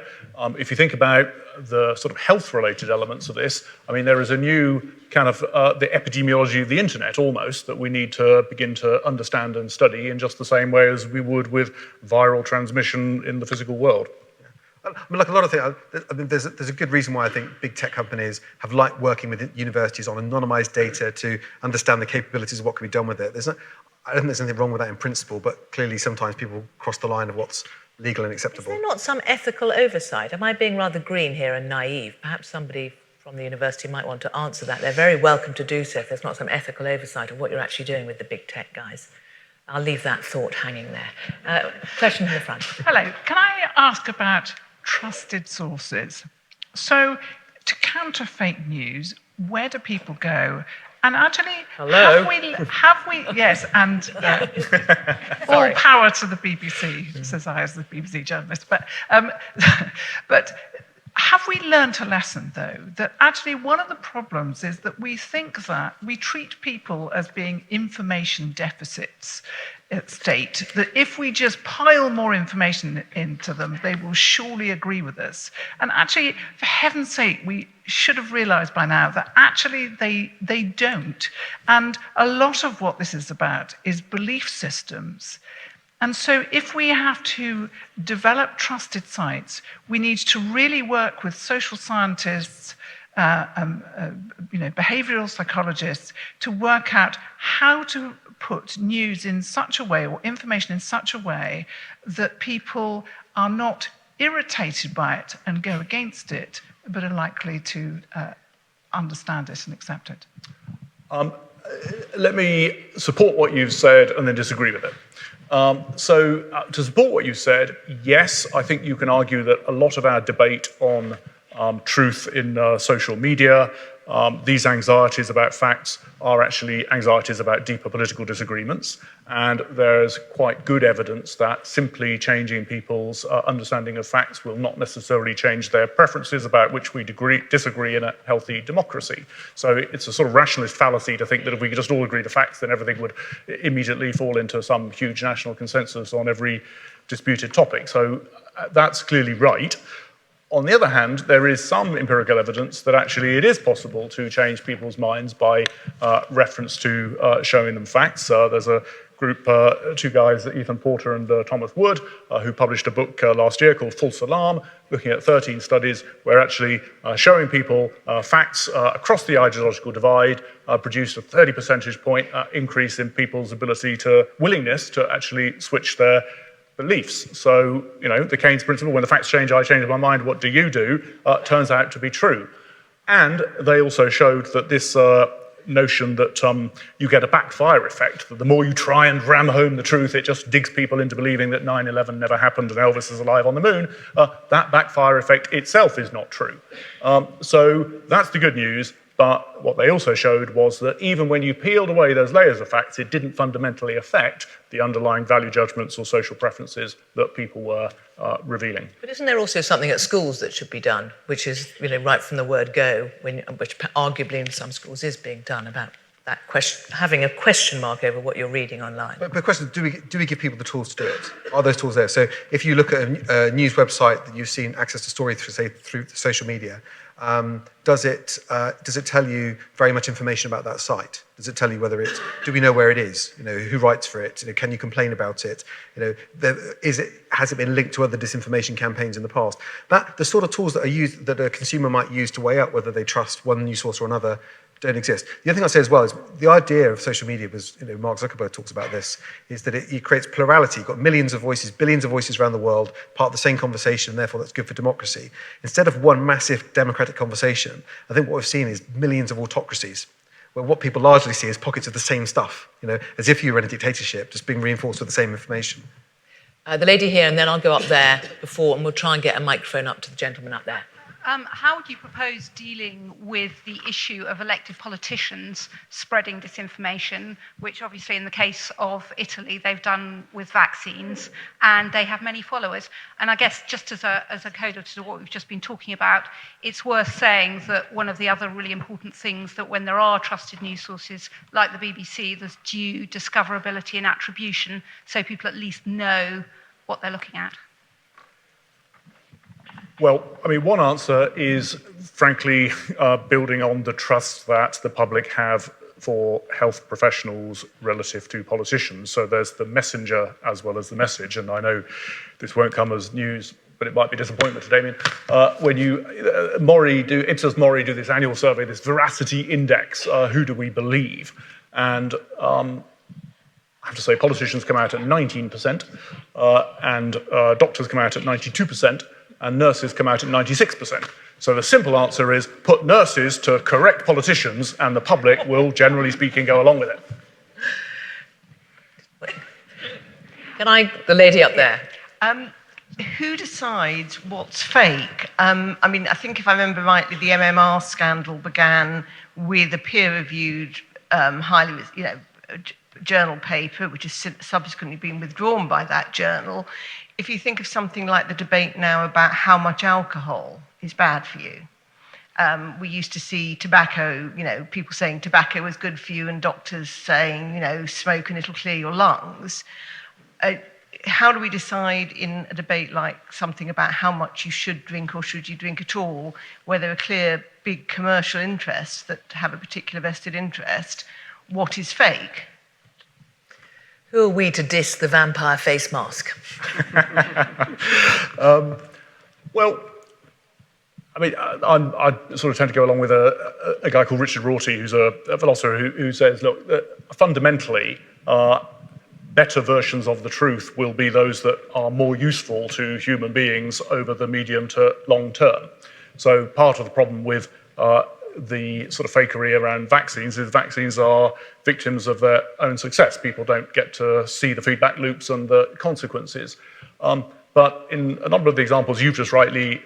If you think about the sort of health-related elements of this, I mean, there is a new kind of the epidemiology of the internet almost that we need to begin to understand and study in just the same way as we would with viral transmission in the physical world. I mean, like a lot of things, I mean, there's a good reason why I think big tech companies have liked working with universities on anonymized data to understand the capabilities of what can be done with it. I don't think there's anything wrong with that in principle, but clearly sometimes people cross the line of what's legal and acceptable. Is there not some ethical oversight? Am I being rather green here and naive? Perhaps somebody from the university might want to answer that. They're very welcome to do so if there's not some ethical oversight of what you're actually doing with the big tech guys. I'll leave that thought hanging there. Question in the front. Hello. Can I ask about trusted sources? So to counter fake news, where do people go? And actually, hello. Have we? Yes, and all power to the BBC, says I as the BBC journalist. But have we learnt a lesson, though, that actually one of the problems is that we think that we treat people as being information deficits state, that if we just pile more information into them, they will surely agree with us. And actually, for heaven's sake, we should have realized by now that actually they don't. And a lot of what this is about is belief systems. And so if we have to develop trusted sites, we need to really work with social scientists, behavioral psychologists, to work out how to put news in such a way, or information in such a way, that people are not irritated by it and go against it, but are likely to understand it and accept it. Let me support what you've said and then disagree with it. To support what you said, yes, I think you can argue that a lot of our debate on truth in social media, these anxieties about facts are actually anxieties about deeper political disagreements. And there's quite good evidence that simply changing people's understanding of facts will not necessarily change their preferences about which we disagree in a healthy democracy. So it's a sort of rationalist fallacy to think that if we could just all agree to facts, then everything would immediately fall into some huge national consensus on every disputed topic. So that's clearly right. On the other hand, there is some empirical evidence that actually it is possible to change people's minds by reference to showing them facts. There's a group, two guys, Ethan Porter and Thomas Wood, who published a book last year called False Alarm, looking at 13 studies where actually showing people facts across the ideological divide produced a 30 percentage point increase in people's willingness to actually switch their beliefs. So, the Keynes principle, when the facts change, I change my mind, what do you do, turns out to be true. And they also showed that this notion that you get a backfire effect, that the more you try and ram home the truth, it just digs people into believing that 9/11 never happened and Elvis is alive on the moon, that backfire effect itself is not true. So that's the good news. But what they also showed was that even when you peeled away those layers of facts, it didn't fundamentally affect the underlying value judgments or social preferences that people were revealing. But isn't there also something at schools that should be done, which is, right from the word go, which arguably in some schools is being done, about that question, having a question mark over what you're reading online? But the question is, do we give people the tools to do it? Are those tools there? So if you look at a news website that you've seen access to story through social media, does it tell you very much information about that site? Does it tell you do we know where it is? Who writes for it? Can you complain about it? Has it been linked to other disinformation campaigns in the past? The sort of tools that a consumer might use to weigh up whether they trust one news source or another don't exist. The other thing I'll say as well is the idea of social media was, Mark Zuckerberg talks about this, is that it creates plurality. You've got millions of voices, billions of voices around the world, part of the same conversation, and therefore that's good for democracy. Instead of one massive democratic conversation, I think what we've seen is millions of autocracies, where what people largely see is pockets of the same stuff, as if you were in a dictatorship, just being reinforced with the same information. The lady here, and then I'll go up there and we'll try and get a microphone up to the gentleman up there. How would you propose dealing with the issue of elected politicians spreading disinformation, which obviously in the case of Italy, they've done with vaccines, and they have many followers? And I guess just as a coda to what we've just been talking about, it's worth saying that one of the other really important things that when there are trusted news sources like the BBC, there's due discoverability and attribution, so people at least know what they're looking at. Well, one answer is, frankly, building on the trust that the public have for health professionals relative to politicians. So there's the messenger as well as the message. And I know this won't come as news, but it might be disappointment to Damian. When Ipsos Mori do this annual survey, this veracity index, who do we believe? And I have to say, politicians come out at 19%, and doctors come out at 92%. And nurses come out at 96%. So the simple answer is put nurses to correct politicians and the public will, generally speaking, go along with it. The lady up there. Who decides what's fake? I think if I remember rightly, the MMR scandal began with a peer-reviewed, highly, journal paper, which has subsequently been withdrawn by that journal. If you think of something like the debate now about how much alcohol is bad for you, we used to see tobacco, people saying tobacco was good for you and doctors saying, smoke and it'll clear your lungs. How do we decide in a debate like something about how much you should drink or should you drink at all, where there are clear big commercial interests that have a particular vested interest, what is fake? Who are we to diss the vampire face mask? Well, I mean, I sort of tend to go along with a guy called Richard Rorty, who's a philosopher who says, look, fundamentally, better versions of the truth will be those that are more useful to human beings over the medium to long term. So part of the problem with the sort of fakery around vaccines is vaccines are victims of their own success. People don't get to see the feedback loops and the consequences. But in a number of the examples you've just rightly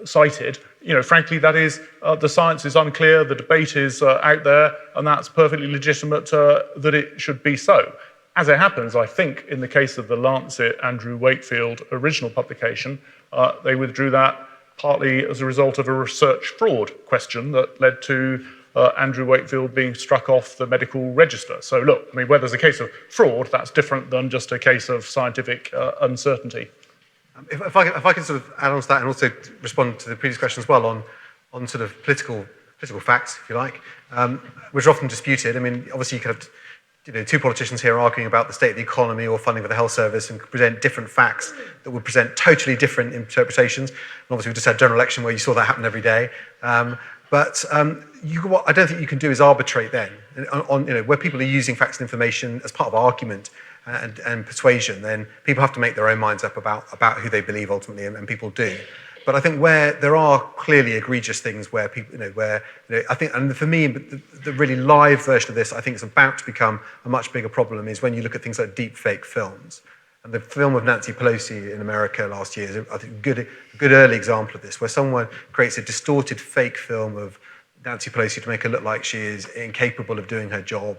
cited, frankly, that is, the science is unclear, the debate is out there, and that's perfectly legitimate that it should be so. As it happens, I think in the case of the Lancet Andrew Wakefield original publication, they withdrew that partly as a result of a research fraud question that led to Andrew Wakefield being struck off the medical register. So look, I mean, where there's a case of fraud, that's different than just a case of scientific uncertainty. If I can sort of add on to that and also respond to the previous question as well on sort of political facts, if you like, which are often disputed. I mean, obviously you could have two politicians here arguing about the state of the economy or funding for the health service and present different facts that would present totally different interpretations. And obviously we just had a general election where you saw that happen every day. But what I don't think you can do is arbitrate then on where people are using facts and information as part of argument and persuasion. Then people have to make their own minds up about who they believe ultimately, and people do. But I think where there are clearly egregious things where people, I think, and for me, the really live version of this, I think it's about to become a much bigger problem, is when you look at things like deep fake films. And the film of Nancy Pelosi in America last year is, I think, a good early example of this, where someone creates a distorted fake film of Nancy Pelosi to make her look like she is incapable of doing her job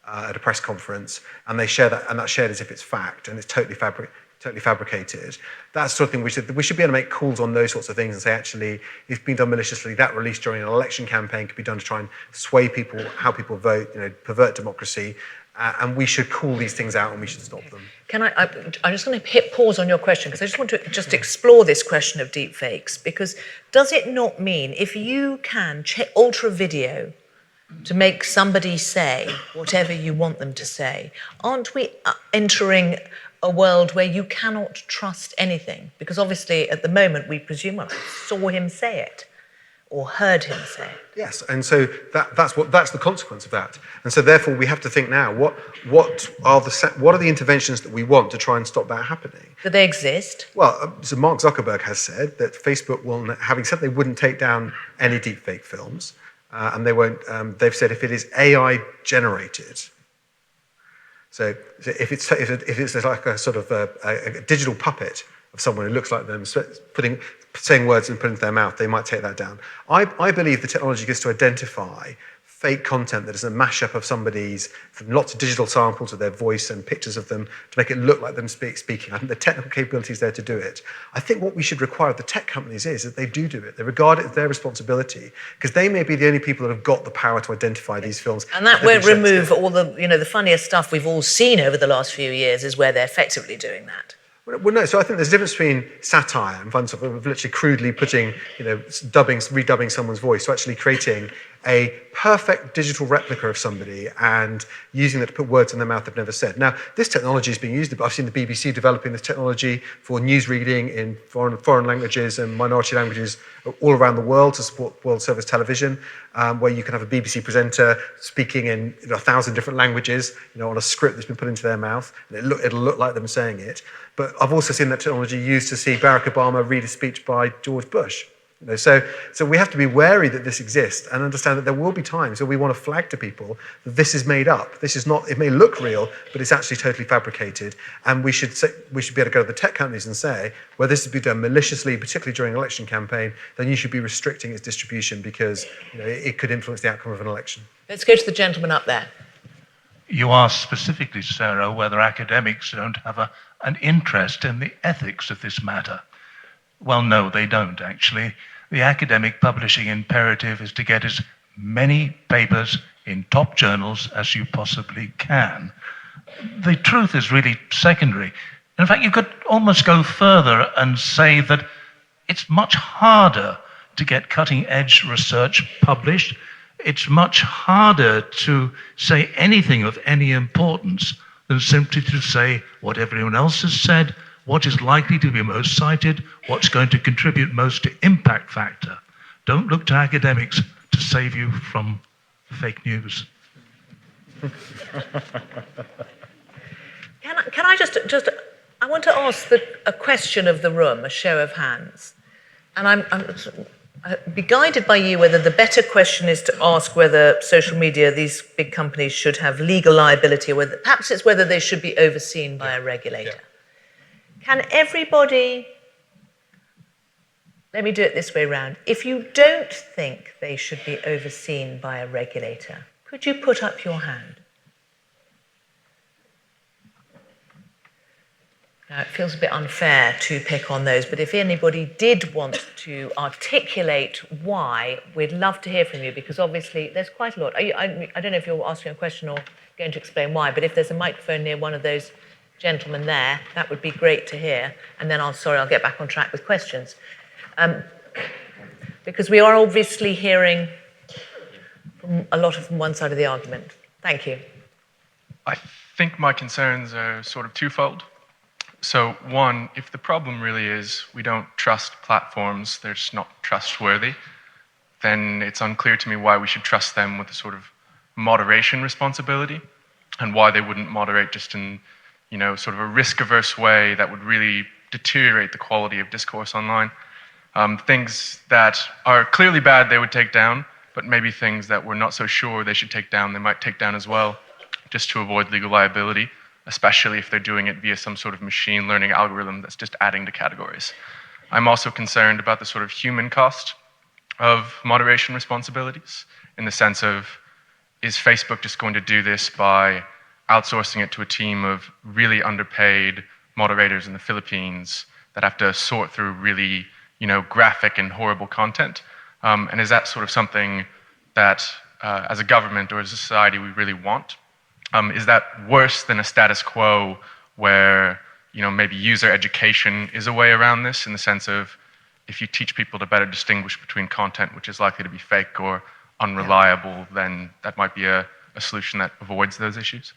at a press conference, and they share that, and that's shared as if it's fact, and it's totally fabricated. That's the sort of thing we should be able to make calls on those sorts of things and say, actually, if it's been done maliciously, that release during an election campaign could be done to try and sway people, how people vote, pervert democracy, and we should call these things out and we should stop them. I'm just going to hit pause on your question because I just want to just explore this question of deep fakes, because does it not mean if you can alter a video to make somebody say whatever you want them to say, aren't we entering a world where you cannot trust anything? Because obviously at the moment we presume, I saw him say it or heard him say it. Yes, and so that's the consequence of that. And so therefore we have to think now, what are the interventions that we want to try and stop that happening? Do they exist? Well, so Mark Zuckerberg has said that Facebook will, having said they wouldn't take down any deepfake films, and they won't. They've said if it is AI generated, so if it's like a sort of a digital puppet of someone who looks like them, saying words and putting into their mouth, they might take that down. I believe the technology gets to identify fake content that is a mashup of somebody's, from lots of digital samples of their voice and pictures of them to make it look like them speaking. I think the technical capability is there to do it. I think what we should require of the tech companies is that they do it. They regard it as their responsibility, because they may be the only people that have got the power to identify these films. And that won't remove all the funniest stuff we've all seen over the last few years is where they're effectively doing that. Well, no. So I think there's a difference between satire and fun stuff of literally crudely putting, redubbing someone's voice, to actually creating a perfect digital replica of somebody and using that to put words in their mouth they've never said. Now, this technology is being used. I've seen the BBC developing this technology for news reading in foreign languages and minority languages all around the world to support World Service Television, where you can have a BBC presenter speaking in 1,000 different languages, on a script that's been put into their mouth, and it'll look like them saying it. But I've also seen that technology used to see Barack Obama read a speech by George Bush. So we have to be wary that this exists and understand that there will be times where we want to flag to people that this is made up. This is not. It may look real, but it's actually totally fabricated. And we should be able to go to the tech companies and say, where this has been done maliciously, particularly during an election campaign, then you should be restricting its distribution because it could influence the outcome of an election. Let's go to the gentleman up there. You asked specifically, Sarah, whether academics don't have an interest in the ethics of this matter. Well, no, they don't, actually. The academic publishing imperative is to get as many papers in top journals as you possibly can. The truth is really secondary. In fact, you could almost go further and say that it's much harder to get cutting-edge research published. It's much harder to say anything of any importance than simply to say what everyone else has said, what is likely to be most cited, what's going to contribute most to impact factor. Don't look to academics to save you from fake news. Can I just I want to ask a question of the room, a show of hands. And I'll be guided by you whether the better question is to ask whether social media, these big companies, should have legal liability, or whether, perhaps it's whether they should be overseen by a regulator. Can everybody, let me do it this way round. If you don't think they should be overseen by a regulator, could you put up your hand? Now, it feels a bit unfair to pick on those, but if anybody did want to articulate why, we'd love to hear from you, because obviously there's quite a lot. I don't know if you're asking a question or going to explain why, but if there's a microphone near one of those gentlemen there, that would be great to hear. And then I'll get back on track with questions. Because we are obviously hearing a lot from one side of the argument. Thank you. I think my concerns are sort of twofold. So one, if the problem really is we don't trust platforms, they're just not trustworthy, then it's unclear to me why we should trust them with a sort of moderation responsibility, and why they wouldn't moderate just in, sort of a risk-averse way that would really deteriorate the quality of discourse online. Things that are clearly bad they would take down, but maybe things that we're not so sure they should take down, they might take down as well, just to avoid legal liability, especially if they're doing it via some sort of machine learning algorithm that's just adding to categories. I'm also concerned about the sort of human cost of moderation responsibilities, in the sense of, is Facebook just going to do this by outsourcing it to a team of really underpaid moderators in the Philippines that have to sort through really, graphic and horrible content? And is that sort of something that, as a government or as a society, we really want? Is that worse than a status quo where, maybe user education is a way around this, in the sense of, if you teach people to better distinguish between content which is likely to be fake or unreliable, then that might be a solution that avoids those issues?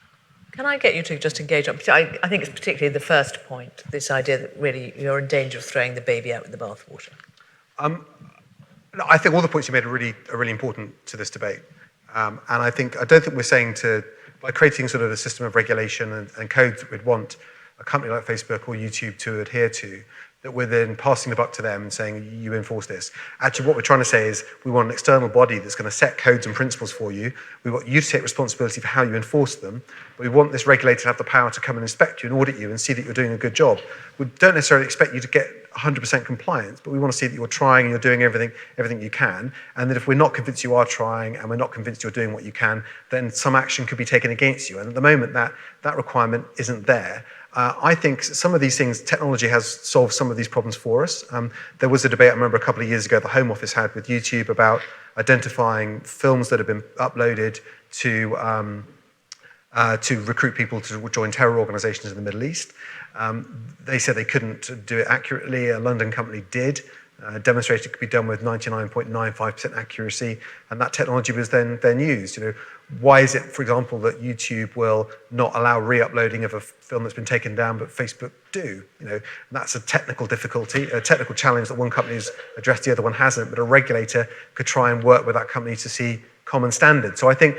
Can I get you to just engage on, I think it's particularly the first point, this idea that really you're in danger of throwing the baby out with the bathwater. I think all the points you made are really important to this debate. And I don't think we're saying by creating sort of a system of regulation and codes that we'd want a company like Facebook or YouTube to adhere to, that we're then passing the buck to them and saying, you enforce this. Actually, what we're trying to say is we want an external body that's going to set codes and principles for you. We want you to take responsibility for how you enforce them. But we want this regulator to have the power to come and inspect you and audit you and see that you're doing a good job. We don't necessarily expect you to get 100% compliance, but we want to see that you're trying and you're doing everything you can. And that if we're not convinced you are trying and we're not convinced you're doing what you can, then some action could be taken against you. And at the moment, that requirement isn't there. I think some of these things, technology has solved some of these problems for us. There was a debate, I remember a couple of years ago, the Home Office had with YouTube about identifying films that have been uploaded to recruit people to join terror organizations in the Middle East. They said they couldn't do it accurately. A London company did, demonstrated it could be done with 99.95% accuracy, and that technology was then used. Why is it, for example, that YouTube will not allow re-uploading of a film that's been taken down, but Facebook do? That's a technical difficulty, a technical challenge that one company's addressed, the other one hasn't, but a regulator could try and work with that company to see common standards. So I think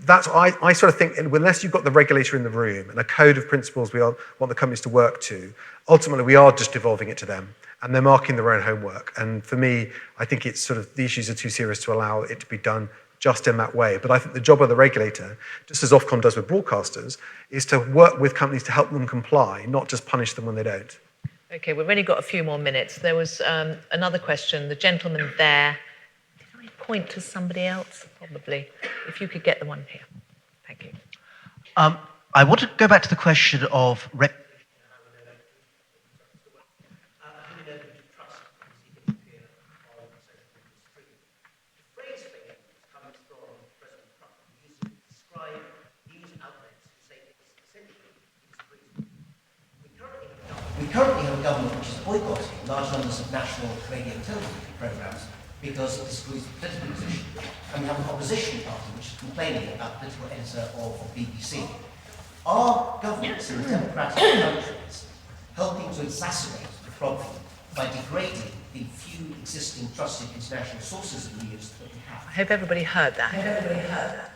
I sort of think, unless you've got the regulator in the room and a code of principles we want the companies to work to, ultimately we are just devolving it to them, and they're marking their own homework. And for me, I think it's sort of, the issues are too serious to allow it to be done just in that way. But I think the job of the regulator, just as Ofcom does with broadcasters, is to work with companies to help them comply, not just punish them when they don't. Okay, we've only got a few more minutes. There was another question. The gentleman there. Did I point to somebody else? Probably. If you could get the one here. Thank you. I want to go back to the question of We currently have a government which is boycotting large numbers of national radio and television programmes because it disagrees with political position. And we have an opposition party which is complaining about the political editor of BBC. Are government governments in democratic countries helping to exacerbate the problem by degrading the few existing trusted international sources of news that we have. I hope everybody heard that.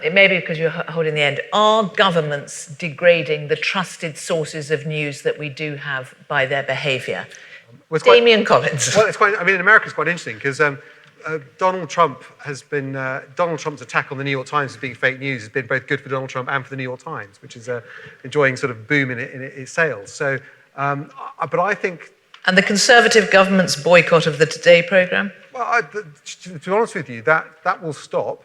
It may be because you're holding the end. Are governments degrading the trusted sources of news that we do have by their behaviour? Damian Collins. Well, it's quite. I mean, in America, it's quite interesting because Donald Trump's attack on the New York Times as being fake news has been both good for Donald Trump and for the New York Times, which is enjoying sort of boom in its sales. So, but I think. And the Conservative government's boycott of the Today programme? Well, to be honest with you, that will stop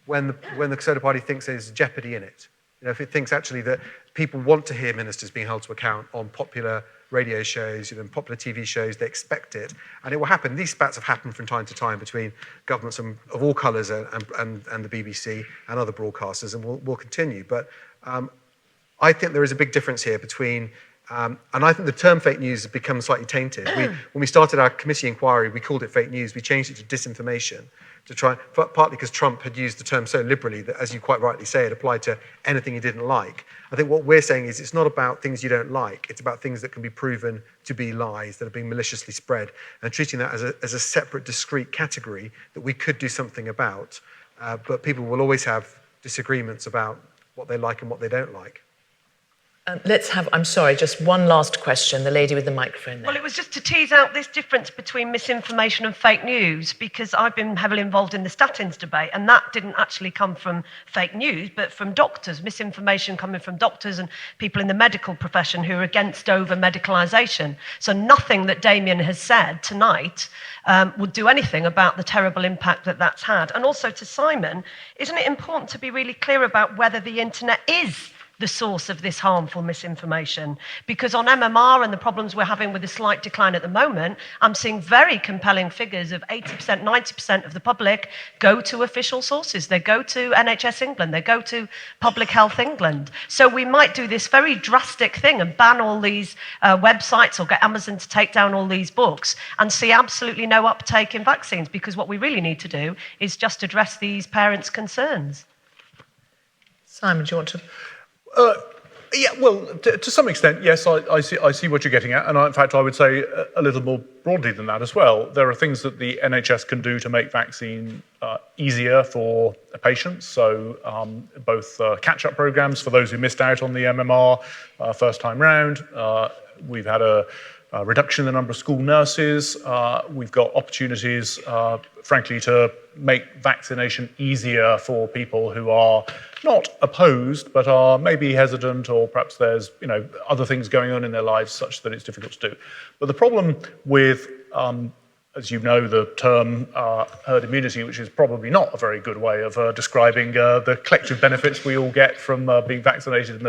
when the Conservative Party thinks there's jeopardy in it. You know, if it thinks actually that people want to hear ministers being held to account on popular radio shows, popular TV shows, they expect it, and it will happen. These spats have happened from time to time between governments of all colours and the BBC and other broadcasters, and will continue. But I think there is a big difference here between, and I think the term fake news has become slightly tainted. When we started our committee inquiry, we called it fake news. We changed it to disinformation, to try, partly because Trump had used the term so liberally that, as you quite rightly say, it applied to anything he didn't like. I think what we're saying is it's not about things you don't like, it's about things that can be proven to be lies, that are being maliciously spread, and treating that as a separate, discrete category that we could do something about. But people will always have disagreements about what they like and what they don't like. Let's have, I'm sorry, just one last question. The lady with the microphone there. Well, it was just to tease out this difference between misinformation and fake news, because I've been heavily involved in the statins debate, and that didn't actually come from fake news, but from doctors. Misinformation coming from doctors and people in the medical profession who are against over-medicalisation. So nothing that Damian has said tonight would do anything about the terrible impact that that's had. And also to Simon, isn't it important to be really clear about whether the internet is the source of this harmful misinformation? Because on MMR and the problems we're having with the slight decline at the moment, I'm seeing very compelling figures of 80%, 90% of the public go to official sources. They go to NHS England, they go to Public Health England. So we might do this very drastic thing and ban all these websites or get Amazon to take down all these books and see absolutely no uptake in vaccines, because what we really need to do is just address these parents' concerns. Simon, do you want to... Yeah, well, to some extent, yes, I see what you're getting at, and in fact, I would say a little more broadly than that as well. There are things that the NHS can do to make vaccine easier for patients. So both catch-up programs for those who missed out on the MMR first time round. We've had a reduction in the number of school nurses. We've got opportunities, frankly, to make vaccination easier for people who are not opposed, but are maybe hesitant, or perhaps there's other things going on in their lives such that it's difficult to do. But the problem with, as you know, the term herd immunity, which is probably not a very good way of describing the collective benefits we all get from being vaccinated,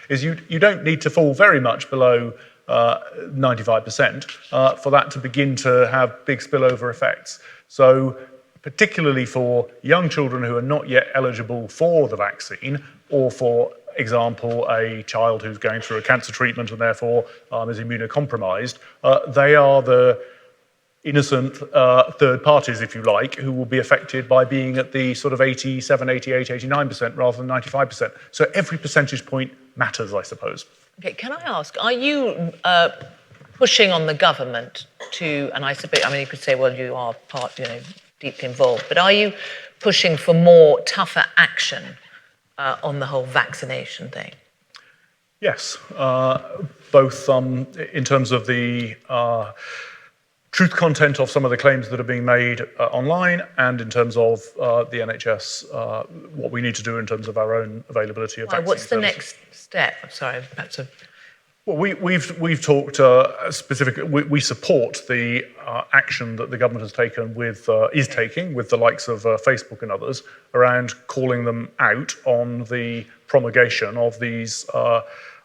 is you don't need to fall very much below 95% for that to begin to have big spillover effects. So particularly for young children who are not yet eligible for the vaccine, or for example, a child who's going through a cancer treatment and therefore is immunocompromised, they are the innocent third parties, if you like, who will be affected by being at the sort of 87, 88, 89% rather than 95%. So every percentage point matters, I suppose. Okay, can I ask, are you pushing on the government to, and I suppose, I mean, you could say, well, you are deeply involved, but are you pushing for more tougher action on the whole vaccination thing? Yes, both in terms of the truth content of some of the claims that are being made online, and in terms of the NHS, what we need to do in terms of our own availability of vaccine What's the services. next step? I'm sorry, perhaps Well, we've talked specifically. We support the action that the government has taken is taking with the likes of Facebook and others around calling them out on the promulgation of these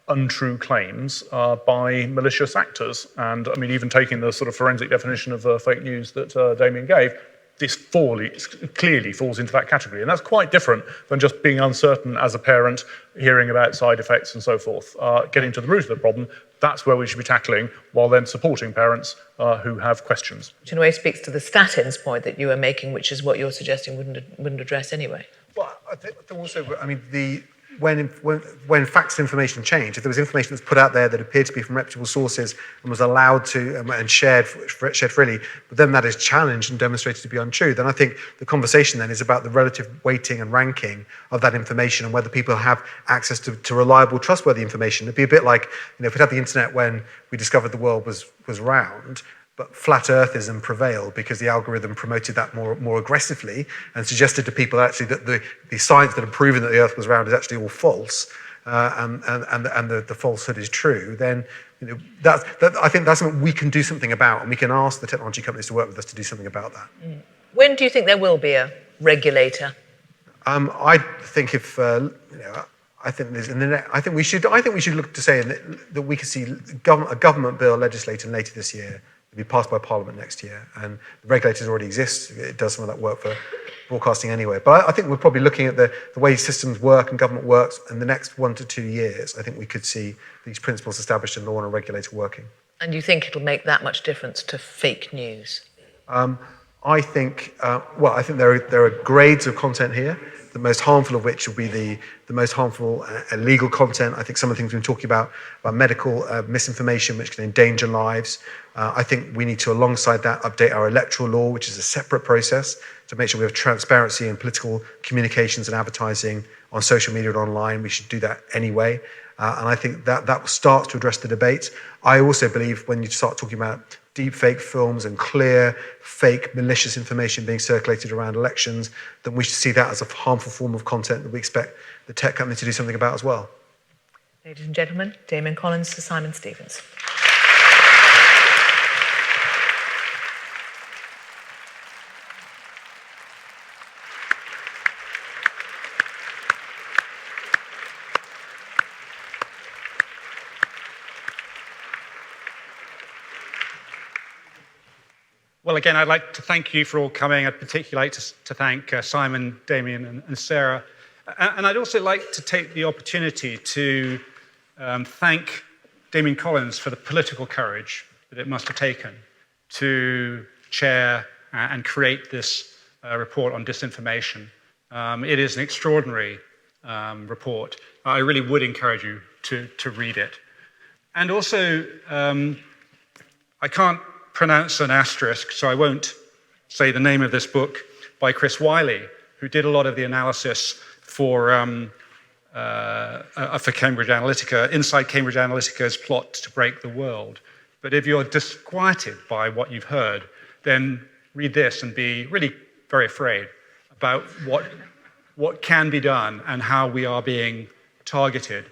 untrue claims by malicious actors. And I mean, even taking the sort of forensic definition of fake news that Damian gave, this clearly falls into that category. And that's quite different than just being uncertain as a parent, hearing about side effects and so forth. Getting to the root of the problem, that's where we should be tackling, while then supporting parents who have questions. Which in a way speaks to the statins point that you were making, which is what you're suggesting wouldn't address anyway. Well, I think also, I mean, when facts and information change, if there was information that's put out there that appeared to be from reputable sources and was allowed to and shared freely, but then that is challenged and demonstrated to be untrue, then I think the conversation then is about the relative weighting and ranking of that information and whether people have access to reliable, trustworthy information. It'd be a bit like, if we had the internet when we discovered the world was round, but flat earthism prevailed because the algorithm promoted that more aggressively and suggested to people actually that the science that had proven that the earth was round is actually all false, and the falsehood is true, then I think that's something we can do something about, and we can ask the technology companies to work with us to do something about that. When do you think there will be a regulator? I think if I think we should look to say that we could see a government bill legislated later this year, to be passed by Parliament next year, and the regulators already exist. It does some of that work for broadcasting anyway. But I think we're probably looking at the way systems work and government works in the next 1 to 2 years. I think we could see these principles established in law and a regulator working. And you think it'll make that much difference to fake news? I think there are grades of content here. The most harmful of which will be the most harmful illegal content. I think some of the things we've been talking about medical misinformation, which can endanger lives. I think we need to, alongside that, update our electoral law, which is a separate process, to make sure we have transparency in political communications and advertising on social media and online. We should do that anyway. And I think that starts to address the debate. I also believe when you start talking about deep fake films and clear, fake, malicious information being circulated around elections, then we should see that as a harmful form of content that we expect the tech company to do something about as well. Ladies and gentlemen, Damian Collins to Simon Stevens. Well, again, I'd like to thank you for all coming. I'd particularly like to thank Simon, Damian, and Sarah. And I'd also like to take the opportunity to thank Damian Collins for the political courage that it must have taken to chair and create this report on disinformation. It is an extraordinary report. I really would encourage you to read it. And also, I can't pronounce an asterisk, so I won't say the name of this book, by Chris Wiley, who did a lot of the analysis for Cambridge Analytica, inside Cambridge Analytica's plot to break the world. But if you're disquieted by what you've heard, then read this and be really very afraid about what can be done and how we are being targeted.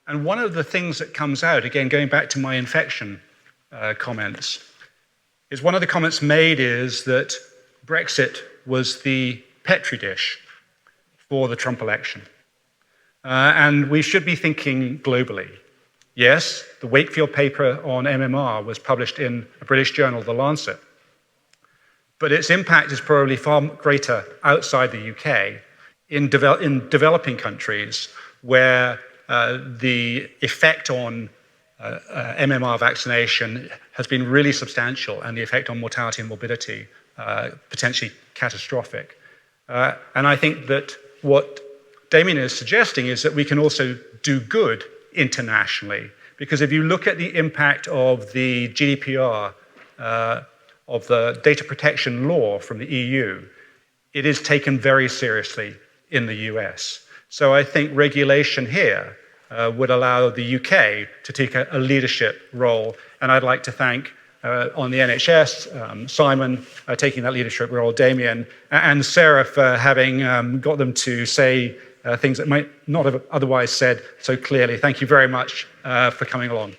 And one of the things that comes out, again, going back to my infection comments, is one of the comments made is that Brexit was the petri dish for the Trump election. And we should be thinking globally. Yes, the Wakefield paper on MMR was published in a British journal, The Lancet. But its impact is probably far greater outside the UK, in developing countries where the effect on MMR vaccination has been really substantial, and the effect on mortality and morbidity potentially catastrophic. And I think that what Damian is suggesting is that we can also do good internationally, because if you look at the impact of the GDPR, of the data protection law from the EU, it is taken very seriously in the US. So I think regulation here would allow the UK to take a leadership role. And I'd like to thank, on the NHS, Simon taking that leadership role, Damian, and Sarah for having got them to say things that might not have otherwise said so clearly. Thank you very much for coming along.